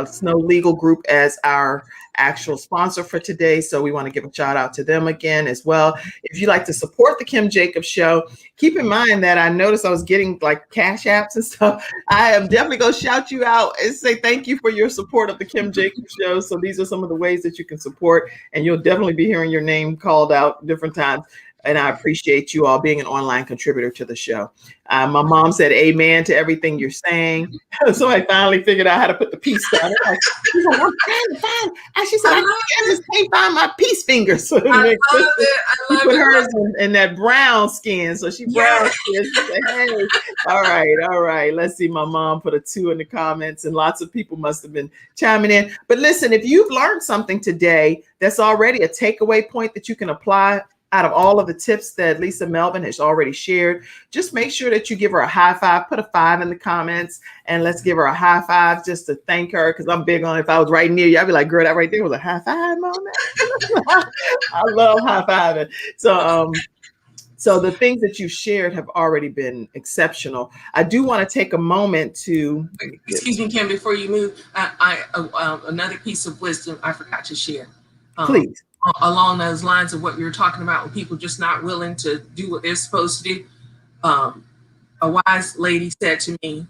Snow Legal Group as our actual sponsor for today. So we want to give a shout out to them again as well. If you'd like to support the Kim Jacobs Show, keep in mind that I noticed I was getting like cash apps and stuff. I am definitely going to shout you out and say thank you for your support of the Kim Jacobs Show. So these are some of the ways that you can support, and you'll definitely be hearing your name called out different times. And I appreciate you all being an online contributor to the show. My mom said amen to everything you're saying. So I finally figured out how to put the peace sign. She's like, I'm trying to find. And she said, I just can't find my peace fingers. So I love it. I love put it. hers in that brown skin. So she brown skin. She said, hey, all right. Let's see. My mom put a 2 in the comments, and lots of people must have been chiming in. But listen, if you've learned something today, that's already a takeaway point that you can apply out of all of the tips that Lisa Melvin has already shared. Just make sure that you give her a high five, put a 5 in the comments, and let's give her a high five just to thank her. Cause I'm big on, if I was right near you, I'd be like, girl, that right there was a high five moment. I love high fiving. So the things that you shared have already been exceptional. I do want to take a moment to, excuse me, Kim, before you move, another piece of wisdom I forgot to share. Please. Along those lines of what you're talking about, when people just not willing to do what they're supposed to do. A wise lady said to me,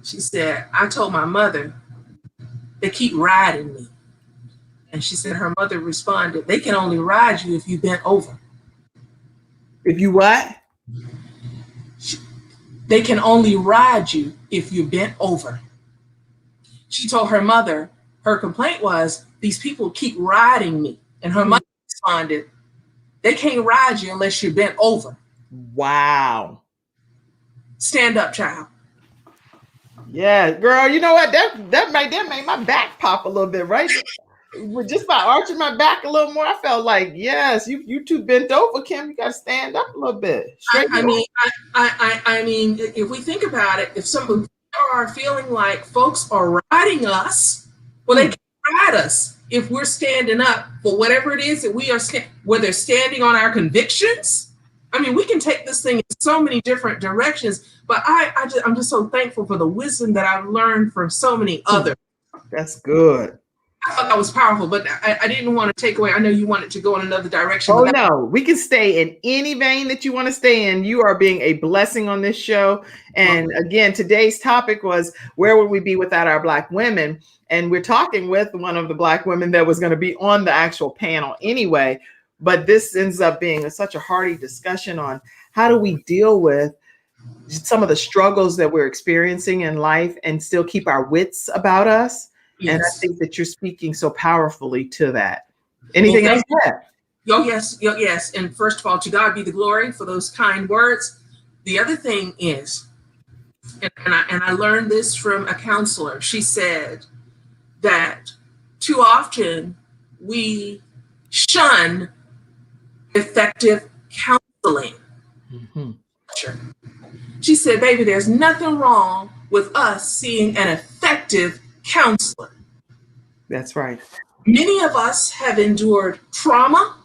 she said, I told my mother, they keep riding me. And she said her mother responded, they can only ride you if you bent over. If you what? They can only ride you if you bent over. She told her mother, her complaint was, these people keep riding me. And her mother responded, they can't ride you unless you're bent over. Wow. Stand up, child. Yeah, girl, you know what? That made my back pop a little bit, right? Just by arching my back a little more, I felt like, yes, you too bent over, Kim. You got to stand up a little bit. I mean, if we think about it, if some are feeling like folks are riding us, well, they can't ride us if we're standing up for whatever it is that we are, whether standing on our convictions. I mean, we can take this thing in so many different directions, but I'm just so thankful for the wisdom that I've learned from so many others. That's good. I thought that was powerful, but I didn't want to take away. I know you wanted to go in another direction. Oh, no, we can stay in any vein that you want to stay in. You are being a blessing on this show. And again, today's topic was, where would we be without our Black women? And we're talking with one of the Black women that was going to be on the actual panel anyway. But this ends up being such a hearty discussion on how do we deal with some of the struggles that we're experiencing in life and still keep our wits about us. Yes. And I think that you're speaking so powerfully to that. Anything else? Oh, yes. And first of all, to God be the glory for those kind words. The other thing is, and I learned this from a counselor. She said that too often we shun effective counseling. Mm-hmm. She said, baby, there's nothing wrong with us seeing an effective counselor. That's right. Many of us have endured trauma,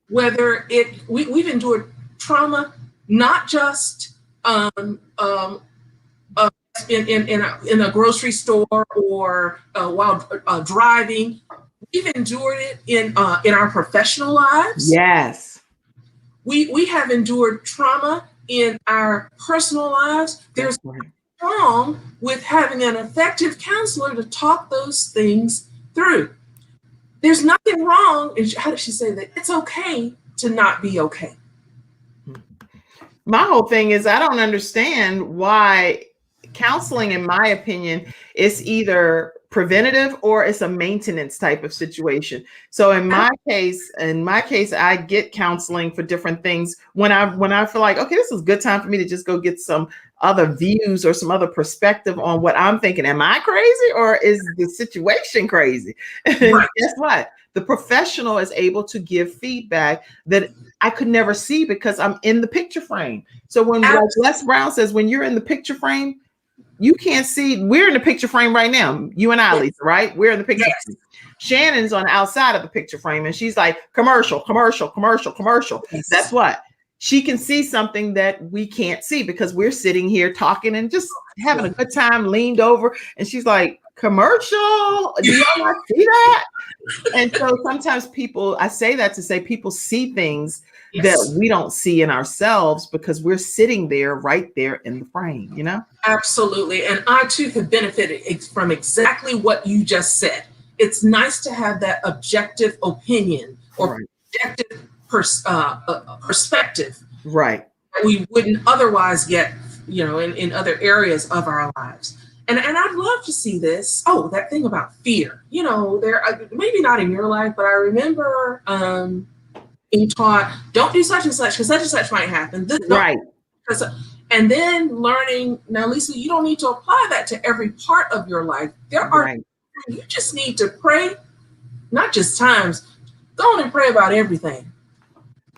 whether we've endured trauma, not just in a grocery store or while driving. We've endured it in our professional lives. Yes. We have endured trauma in our personal lives, there's nothing wrong with having an effective counselor to talk those things through. There's nothing wrong. How does she say that? It's okay to not be okay. My whole thing is I don't understand why counseling, in my opinion, is either preventative or it's a maintenance type of situation. So in my case, I get counseling for different things when I feel like, okay, this is a good time for me to just go get some other views or some other perspective on what I'm thinking. Am I crazy or is the situation crazy? Right. Guess what? The professional is able to give feedback that I could never see because I'm in the picture frame. So when like Les Brown says, when you're in the picture frame, you can't see. We're in the picture frame right now. You and I, Lisa, right? We're in the picture frame. Shannon's on the outside of the picture frame and she's like, commercial, commercial, commercial, commercial. Yes. That's what. She can see something that we can't see because we're sitting here talking and just having a good time, leaned over. And she's like, commercial? Do y'all not see that? And so sometimes people, I say that to say people see things that we don't see in ourselves because we're sitting there right there in the frame, you know? Absolutely. And I too have benefited from exactly what you just said. It's nice to have that objective opinion or objective perspective. Right. We wouldn't otherwise get, you know, in other areas of our lives. And I'd love to see this. Oh, that thing about fear, you know, there, maybe not in your life, but I remember being taught, don't do such and such because such and such might happen. Right. And then learning, now, Lisa, you don't need to apply that to every part of your life. There are, you just need to pray, not just times, go on and pray about everything.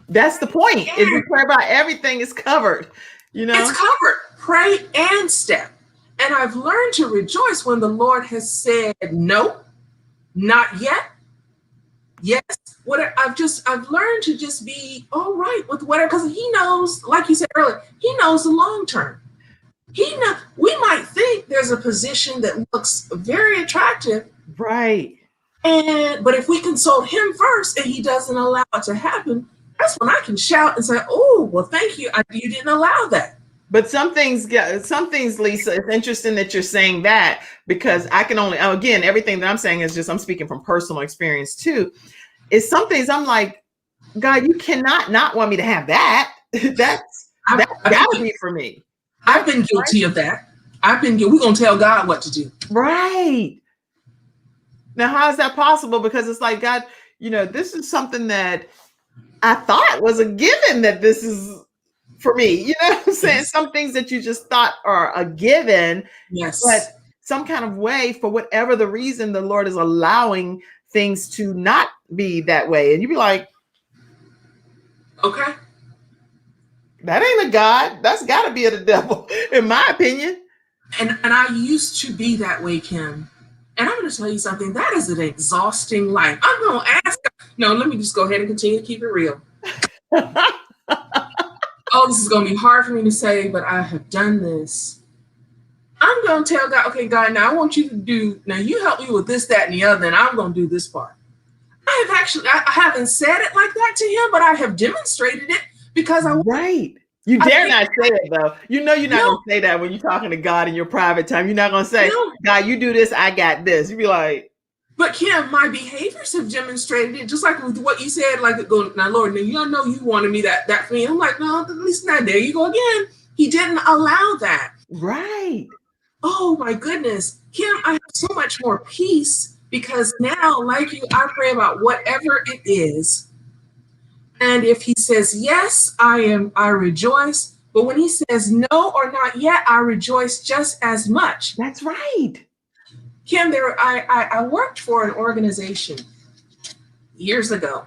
That's the point. Is we pray about everything is covered, you know? It's covered. Pray and step. And I've learned to rejoice when the Lord has said, no, not yet. Yes. I've learned to just be all right with whatever, because he knows, like you said earlier, he knows the long term. We might think there's a position that looks very attractive. Right. But if we consult him first and he doesn't allow it to happen, that's when I can shout and say, oh, well, thank you. You didn't allow that. But some things, Lisa, it's interesting that you're saying that because I can only, again, everything that I'm saying is just, I'm speaking from personal experience too. Is some things I'm like, God, you cannot not want me to have that. That's gotta be for me. I've been guilty of that. We're going to tell God what to do. Right. Now, how is that possible? Because it's like, God, you know, this is something that I thought was a given that this is for me. You know what I'm saying? Yes. Some things that you just thought are a given. Yes. But some kind of way, for whatever the reason, the Lord is allowing things to not be that way. And you'd be like, okay. That ain't a God. That's got to be the devil, in my opinion. And I used to be that way, Kim. And I'm going to tell you something. That is an exhausting life. I'm going to ask. No, let me just go ahead and continue to keep it real. Oh, this is going to be hard for me to say, but I have done this. I'm going to tell God, okay, God, now I want you to do, now you help me with this, that, and the other, and I'm going to do this part. I haven't said it like that to him, but I have demonstrated it because Right. You dare not say it though. You know you're not going to say that when you're talking to God in your private time. You're not going to say, God, you do this, I got this. You'd be like. But Kim, my behaviors have demonstrated it, just like with what you said, like, now, Lord, now you know you wanted me that for me. I'm like, no, at least not. There you go again. He didn't allow that. Right. Oh my goodness. Kim, I have so much more peace because now, like you, I pray about whatever it is. And if he says, yes, I rejoice. But when he says no or not yet, I rejoice just as much. That's right. Kim, I worked for an organization years ago.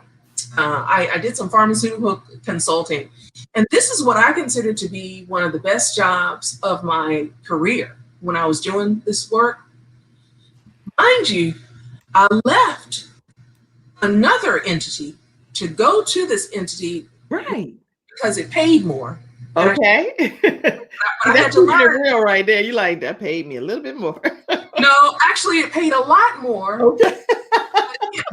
I did some pharmaceutical consulting. And this is what I consider to be one of the best jobs of my career when I was doing this work. Mind you, I left another entity to go to this entity, right? Because it paid more. Okay, that's real right there. You like that paid me a little bit more. No, actually, it paid a lot more. Okay,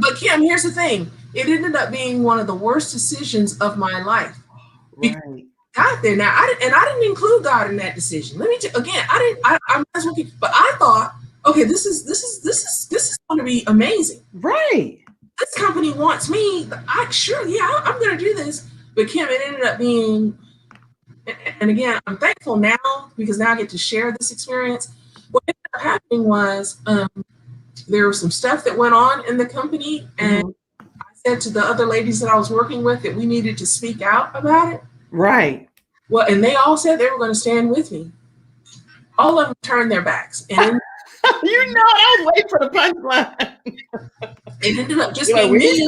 but Kim, here's the thing: it ended up being one of the worst decisions of my life. Right. got there. Now, I didn't include God in that decision. Let me again, I'm but I thought, okay, this is going to be amazing. Right. This company wants me. I'm going to do this. But Kim, it ended up being, and again, I'm thankful now because now I get to share this experience. What ended up happening was there was some stuff that went on in the company, and I said to the other ladies that I was working with that we needed to speak out about it. Right. Well, and they all said they were going to stand with me. All of them turned their backs. And you know, I was waiting for the punchline. It ended up just being me.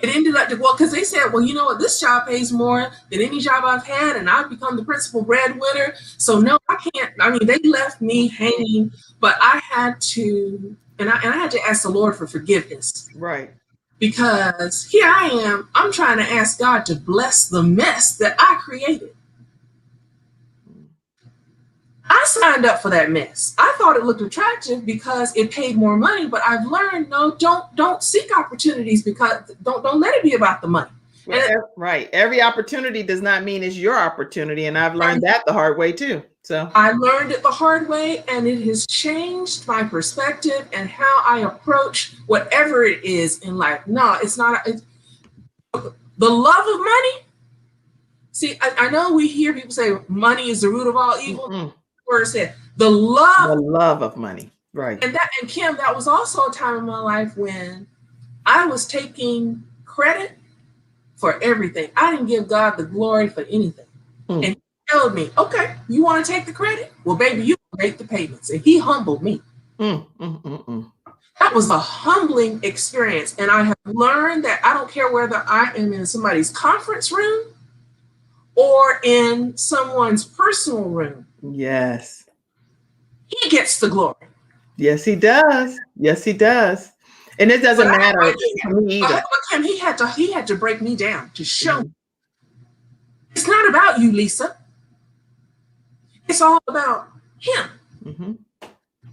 It ended up, well, because they said, well, you know what, this job pays more than any job I've had, and I've become the principal breadwinner. So no, I can't. I mean, they left me hanging, but I had to, and I had to ask the Lord for forgiveness. Right. Because here I am, I'm trying to ask God to bless the mess that I created. I signed up for that mess. I thought it looked attractive because it paid more money, but I've learned, no, don't seek opportunities because don't let it be about the money. Right. Every opportunity does not mean it's your opportunity. And I've learned that the hard way too. So I learned it the hard way, and it has changed my perspective and how I approach whatever it is in life. No, it's not. The love of money. See, I know we hear people say money is the root of all evil. Mm-hmm. Word said the love of money. Right. And Kim, that was also a time in my life when I was taking credit for everything. I didn't give God the glory for anything. And he told me, okay, you want to take the credit? Well, baby, you make the payments. And he humbled me. That was a humbling experience. And I have learned that I don't care whether I am in somebody's conference room or in someone's personal room. Yes. He gets the glory. Yes, he does. Yes, he does. And it doesn't matter to me either. But Kim, he had to break me down to show me. It's not about you, Lisa. It's all about him.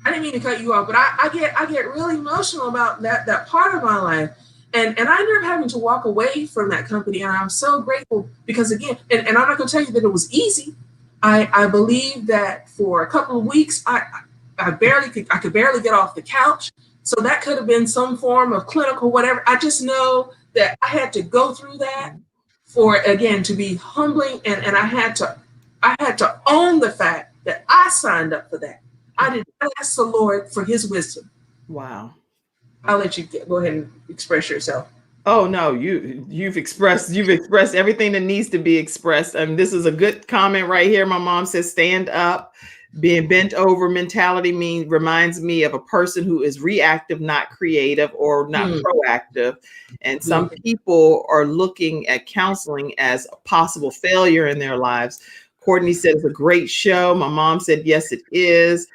I didn't mean to cut you off, but I get really emotional about that part of my life. And I ended up having to walk away from that company. And I'm so grateful because, again, and I'm not going to tell you that it was easy. I believe that for a couple of weeks, I could barely get off the couch. So that could have been some form of clinical, whatever. I just know that I had to go through that for, again, to be humbling. And I had to own the fact that I signed up for that. I did not ask the Lord for his wisdom. Wow. I'll let you go ahead and express yourself. Oh no, you've expressed everything that needs to be expressed. This is a good comment right here. My mom says, stand up. Being bent over mentality reminds me of a person who is reactive, not creative, or not proactive. And some people are looking at counseling as a possible failure in their lives. Courtney said it's a great show. My mom said, yes, it is.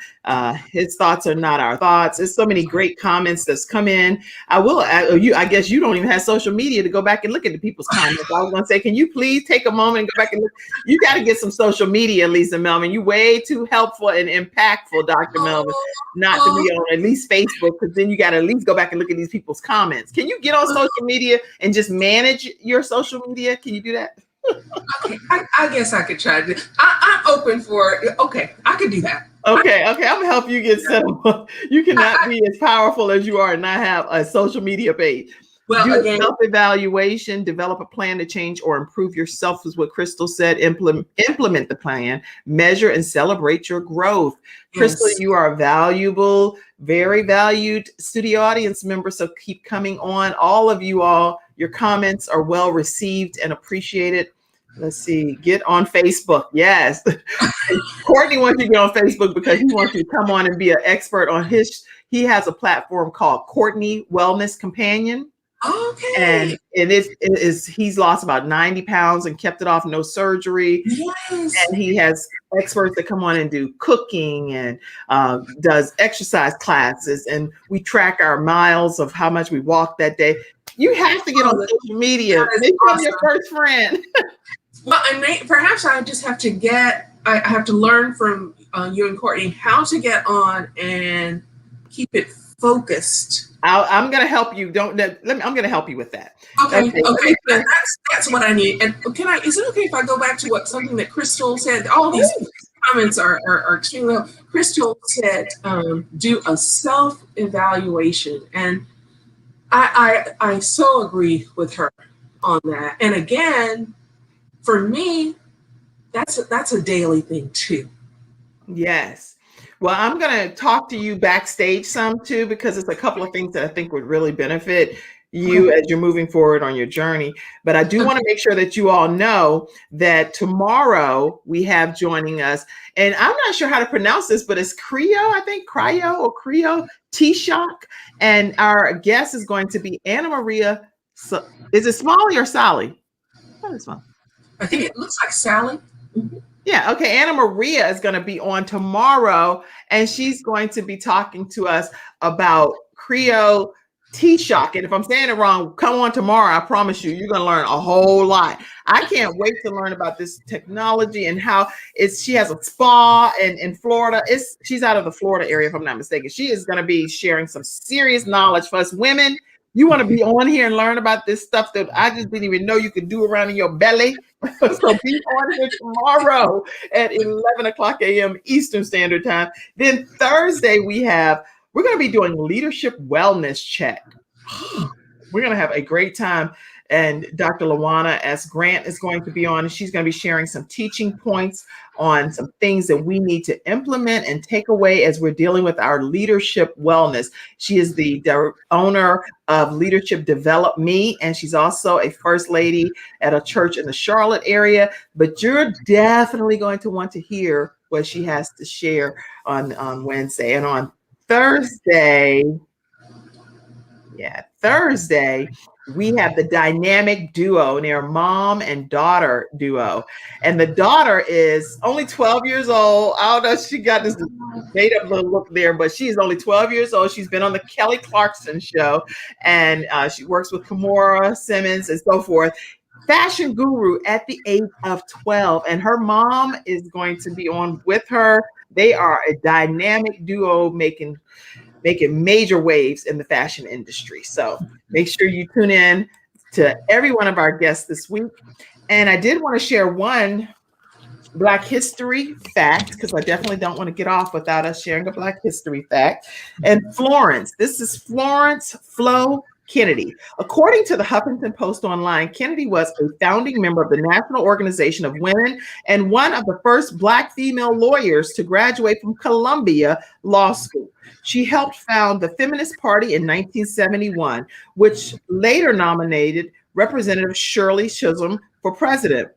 His thoughts are not our thoughts. There's so many great comments that's come in. I guess you don't even have social media to go back and look at the people's comments. I was going to say, can you please take a moment and go back and look? You got to get some social media, Elisa Melvin. You're way too helpful and impactful, Dr. Melvin, not to be on at least Facebook, because then you got to at least go back and look at these people's comments. Can you get on social media and just manage your social media? Can you do that? Okay, I guess I could try to. I'm open for. Okay, I could do that. Okay, I'm gonna help you get set up. You cannot be as powerful as you are and not have a social media page. Well, do again, self-evaluation, develop a plan to change or improve yourself is what Crystal said. Implement the plan, measure and celebrate your growth. Yes. Crystal, you are a valuable, very valued studio audience member. So keep coming on. All of you all, your comments are well received and appreciated. Let's see, get on Facebook. Yes. Courtney wants you to get on Facebook because he wants you to come on and be an expert on he has a platform called Courtney Wellness Companion. Okay. And he's lost about 90 pounds and kept it off, no surgery. Yes. And he has experts that come on and do cooking and does exercise classes. And we track our miles of how much we walked that day. You have to get on social media. Make him your first friend. Well, perhaps I just have to I have to learn from you and Courtney how to get on and keep it focused. I'm going to help you. I'm going to help you with that. Okay. That's what I need. And is it okay if I go back to something that Crystal said? All these comments are extremely well. Crystal said, do a self-evaluation. And I so agree with her on that. And again, for me, that's a daily thing too. Yes. Well, I'm going to talk to you backstage some too, because it's a couple of things that I think would really benefit you as you're moving forward on your journey. But I do want to make sure that you all know that tomorrow we have joining us, and I'm not sure how to pronounce this, but it's Cryo T-Shock. And our guest is going to be Anna Maria. So, is it Smalley or Sally? I think it looks like Sally. Mm-hmm. Yeah. Okay. Anna Maria is going to be on tomorrow, and she's going to be talking to us about Cryo T-Shock. And if I'm saying it wrong, come on tomorrow. I promise you're going to learn a whole lot. I can't wait to learn about this technology and how she has a spa in Florida. She's out of the Florida area, if I'm not mistaken. She is going to be sharing some serious knowledge for us women. You want to be on here and learn about this stuff that I just didn't even know you could do around in your belly. So be on here tomorrow at 11 o'clock a.m. Eastern Standard Time. Then Thursday, we're going to be doing leadership wellness check. We're going to have a great time. And Dr. Lawana S. Grant is going to be on, and she's going to be sharing some teaching points on some things that we need to implement and take away as we're dealing with our leadership wellness. She is the owner of Leadership Develop Me, and she's also a first lady at a church in the Charlotte area. But you're definitely going to want to hear what she has to share on Wednesday. And on Thursday, we have the dynamic duo, and they're mom and daughter duo. And the daughter is only 12 years old. I don't know, she got this made up little look there, but she's only 12 years old. She's been on the Kelly Clarkson show, and she works with Kimora Simmons and so forth. Fashion guru at the age of 12. And her mom is going to be on with her. They are a dynamic duo making major waves in the fashion industry. So make sure you tune in to every one of our guests this week. And I did want to share one Black history fact, because I definitely don't want to get off without us sharing a Black history fact. And Florence, this is Florence Flo Kennedy. According to the Huffington Post Online, Kennedy was a founding member of the National Organization of Women and one of the first Black female lawyers to graduate from Columbia Law School. She helped found the Feminist Party in 1971, which later nominated Representative Shirley Chisholm for president.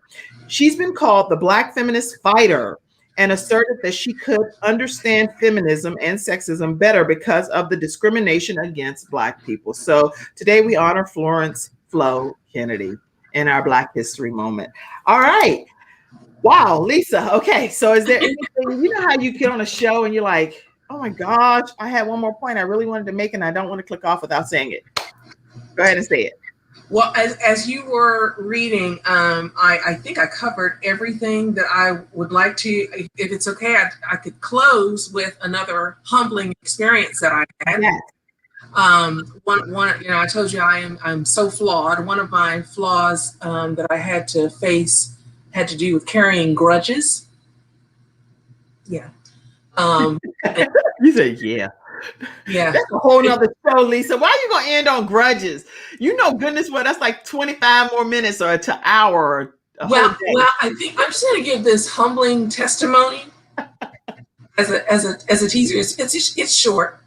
She's been called the Black feminist fighter and asserted that she could understand feminism and sexism better because of the discrimination against Black people. So today we honor Florence Flo Kennedy in our Black History moment. All right. Wow, Lisa. Okay. So is there anything, you know how you get on a show and you're like, oh my gosh, I had one more point I really wanted to make and I don't want to click off without saying it. Go ahead and say it. Well, as you were reading, I think I covered everything that I would like to. If it's okay, I could close with another humbling experience that I had. Yes. One, I told you I'm so flawed. One of my flaws that I had to face had to do with carrying grudges. Yeah. You said, yeah. Yeah. That's a whole nother show, Lisa. Why are you going to end on grudges? You know, goodness, well, that's like 25 more minutes or an hour. Or well, I think I'm just going to give this humbling testimony as a teaser. It's short.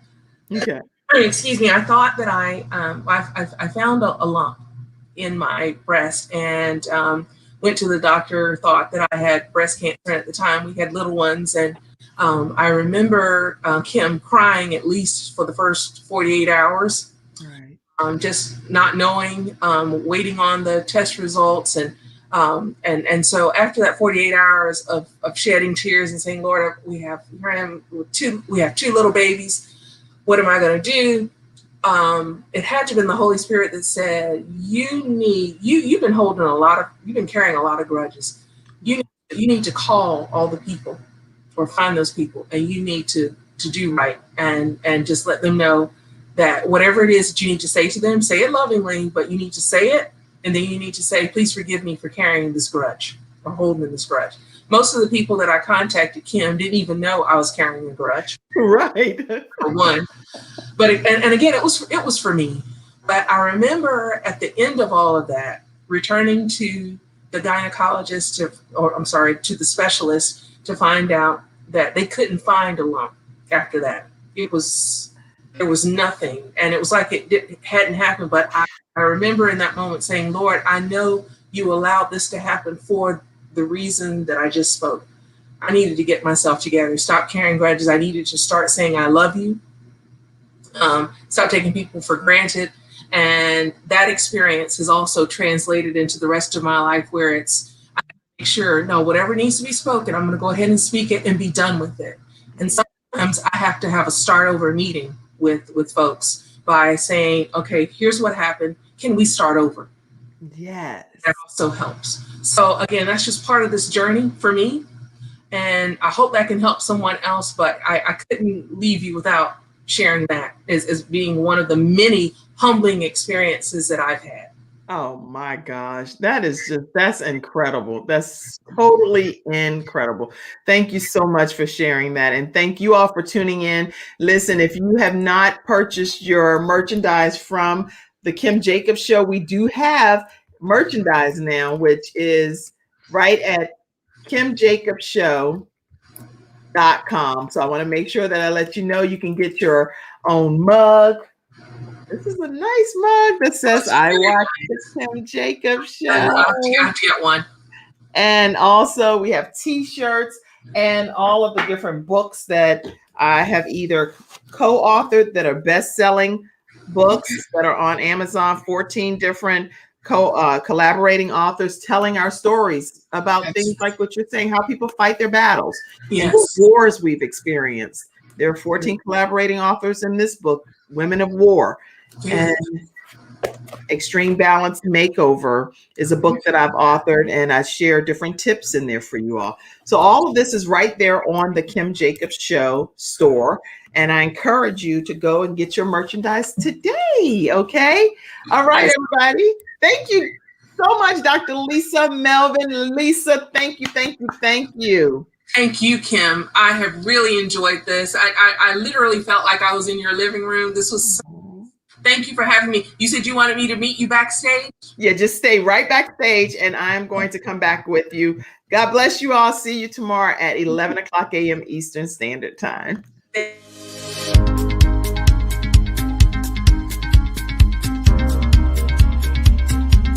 Okay. Excuse me. I thought that I found a lump in my breast and went to the doctor, thought that I had breast cancer at the time. We had little ones, and I remember Kim crying at least for the first 48 hours, right. Just not knowing, waiting on the test results. And so after that 48 hours of shedding tears and saying, Lord, we have two little babies. What am I going to do? It had to have been the Holy Spirit that said, you've been carrying a lot of grudges. You need to call all the people or find those people, and you need to do right and just let them know that whatever it is that you need to say to them, say it lovingly, but you need to say it. And then you need to say, please forgive me for carrying this grudge or holding this grudge. Most of the people that I contacted, Kim, didn't even know I was carrying a grudge. Right. For one. But and again, it was for me. But I remember at the end of all of that, returning to the gynecologist, to the specialist to find out that they couldn't find a lump after that. There was nothing. And it was like it hadn't happened. But I remember in that moment saying, Lord, I know you allowed this to happen for the reason that I just spoke. I needed to get myself together, stop carrying grudges. I needed to start saying, I love you. Stop taking people for granted. And that experience has also translated into the rest of my life where I make sure, no, whatever needs to be spoken, I'm going to go ahead and speak it and be done with it. And sometimes I have to have a start over meeting with folks by saying, okay, here's what happened. Can we start over? Yes. That also helps. So again, that's just part of this journey for me. And I hope that can help someone else, but I couldn't leave you without sharing that as being one of the many humbling experiences that I've had. Oh my gosh. That's incredible. That's totally incredible. Thank you so much for sharing that. And thank you all for tuning in. Listen, if you have not purchased your merchandise from the Kim Jacobs Show, we do have merchandise now, which is right at KimJacobsShow.com. So I want to make sure that I let you know you can get your own mug. This is a nice mug that says, I watch the Kim Jacobs Show. I'll get one. And also we have t-shirts and all of the different books that I have either co-authored that are best-selling books that are on Amazon, 14 different collaborating authors telling our stories about things like what you're saying, how people fight their battles, and what wars we've experienced. There are 14 collaborating authors in this book, Women of War. And Extreme Balance Makeover is a book that I've authored, and I share different tips in there for you all. So all of this is right there on the Kim Jacobs Show store. And I encourage you to go and get your merchandise today. Okay. All right, everybody. Thank you so much, Dr. Lisa, Melvin, Lisa. Thank you. Thank you. Thank you. Thank you, Kim. I have really enjoyed this. I literally felt like I was in your living room. This was Thank you for having me. You said you wanted me to meet you backstage? Yeah, just stay right backstage and I'm going to come back with you. God bless you all. See you tomorrow at 11 o'clock a.m. Eastern Standard Time.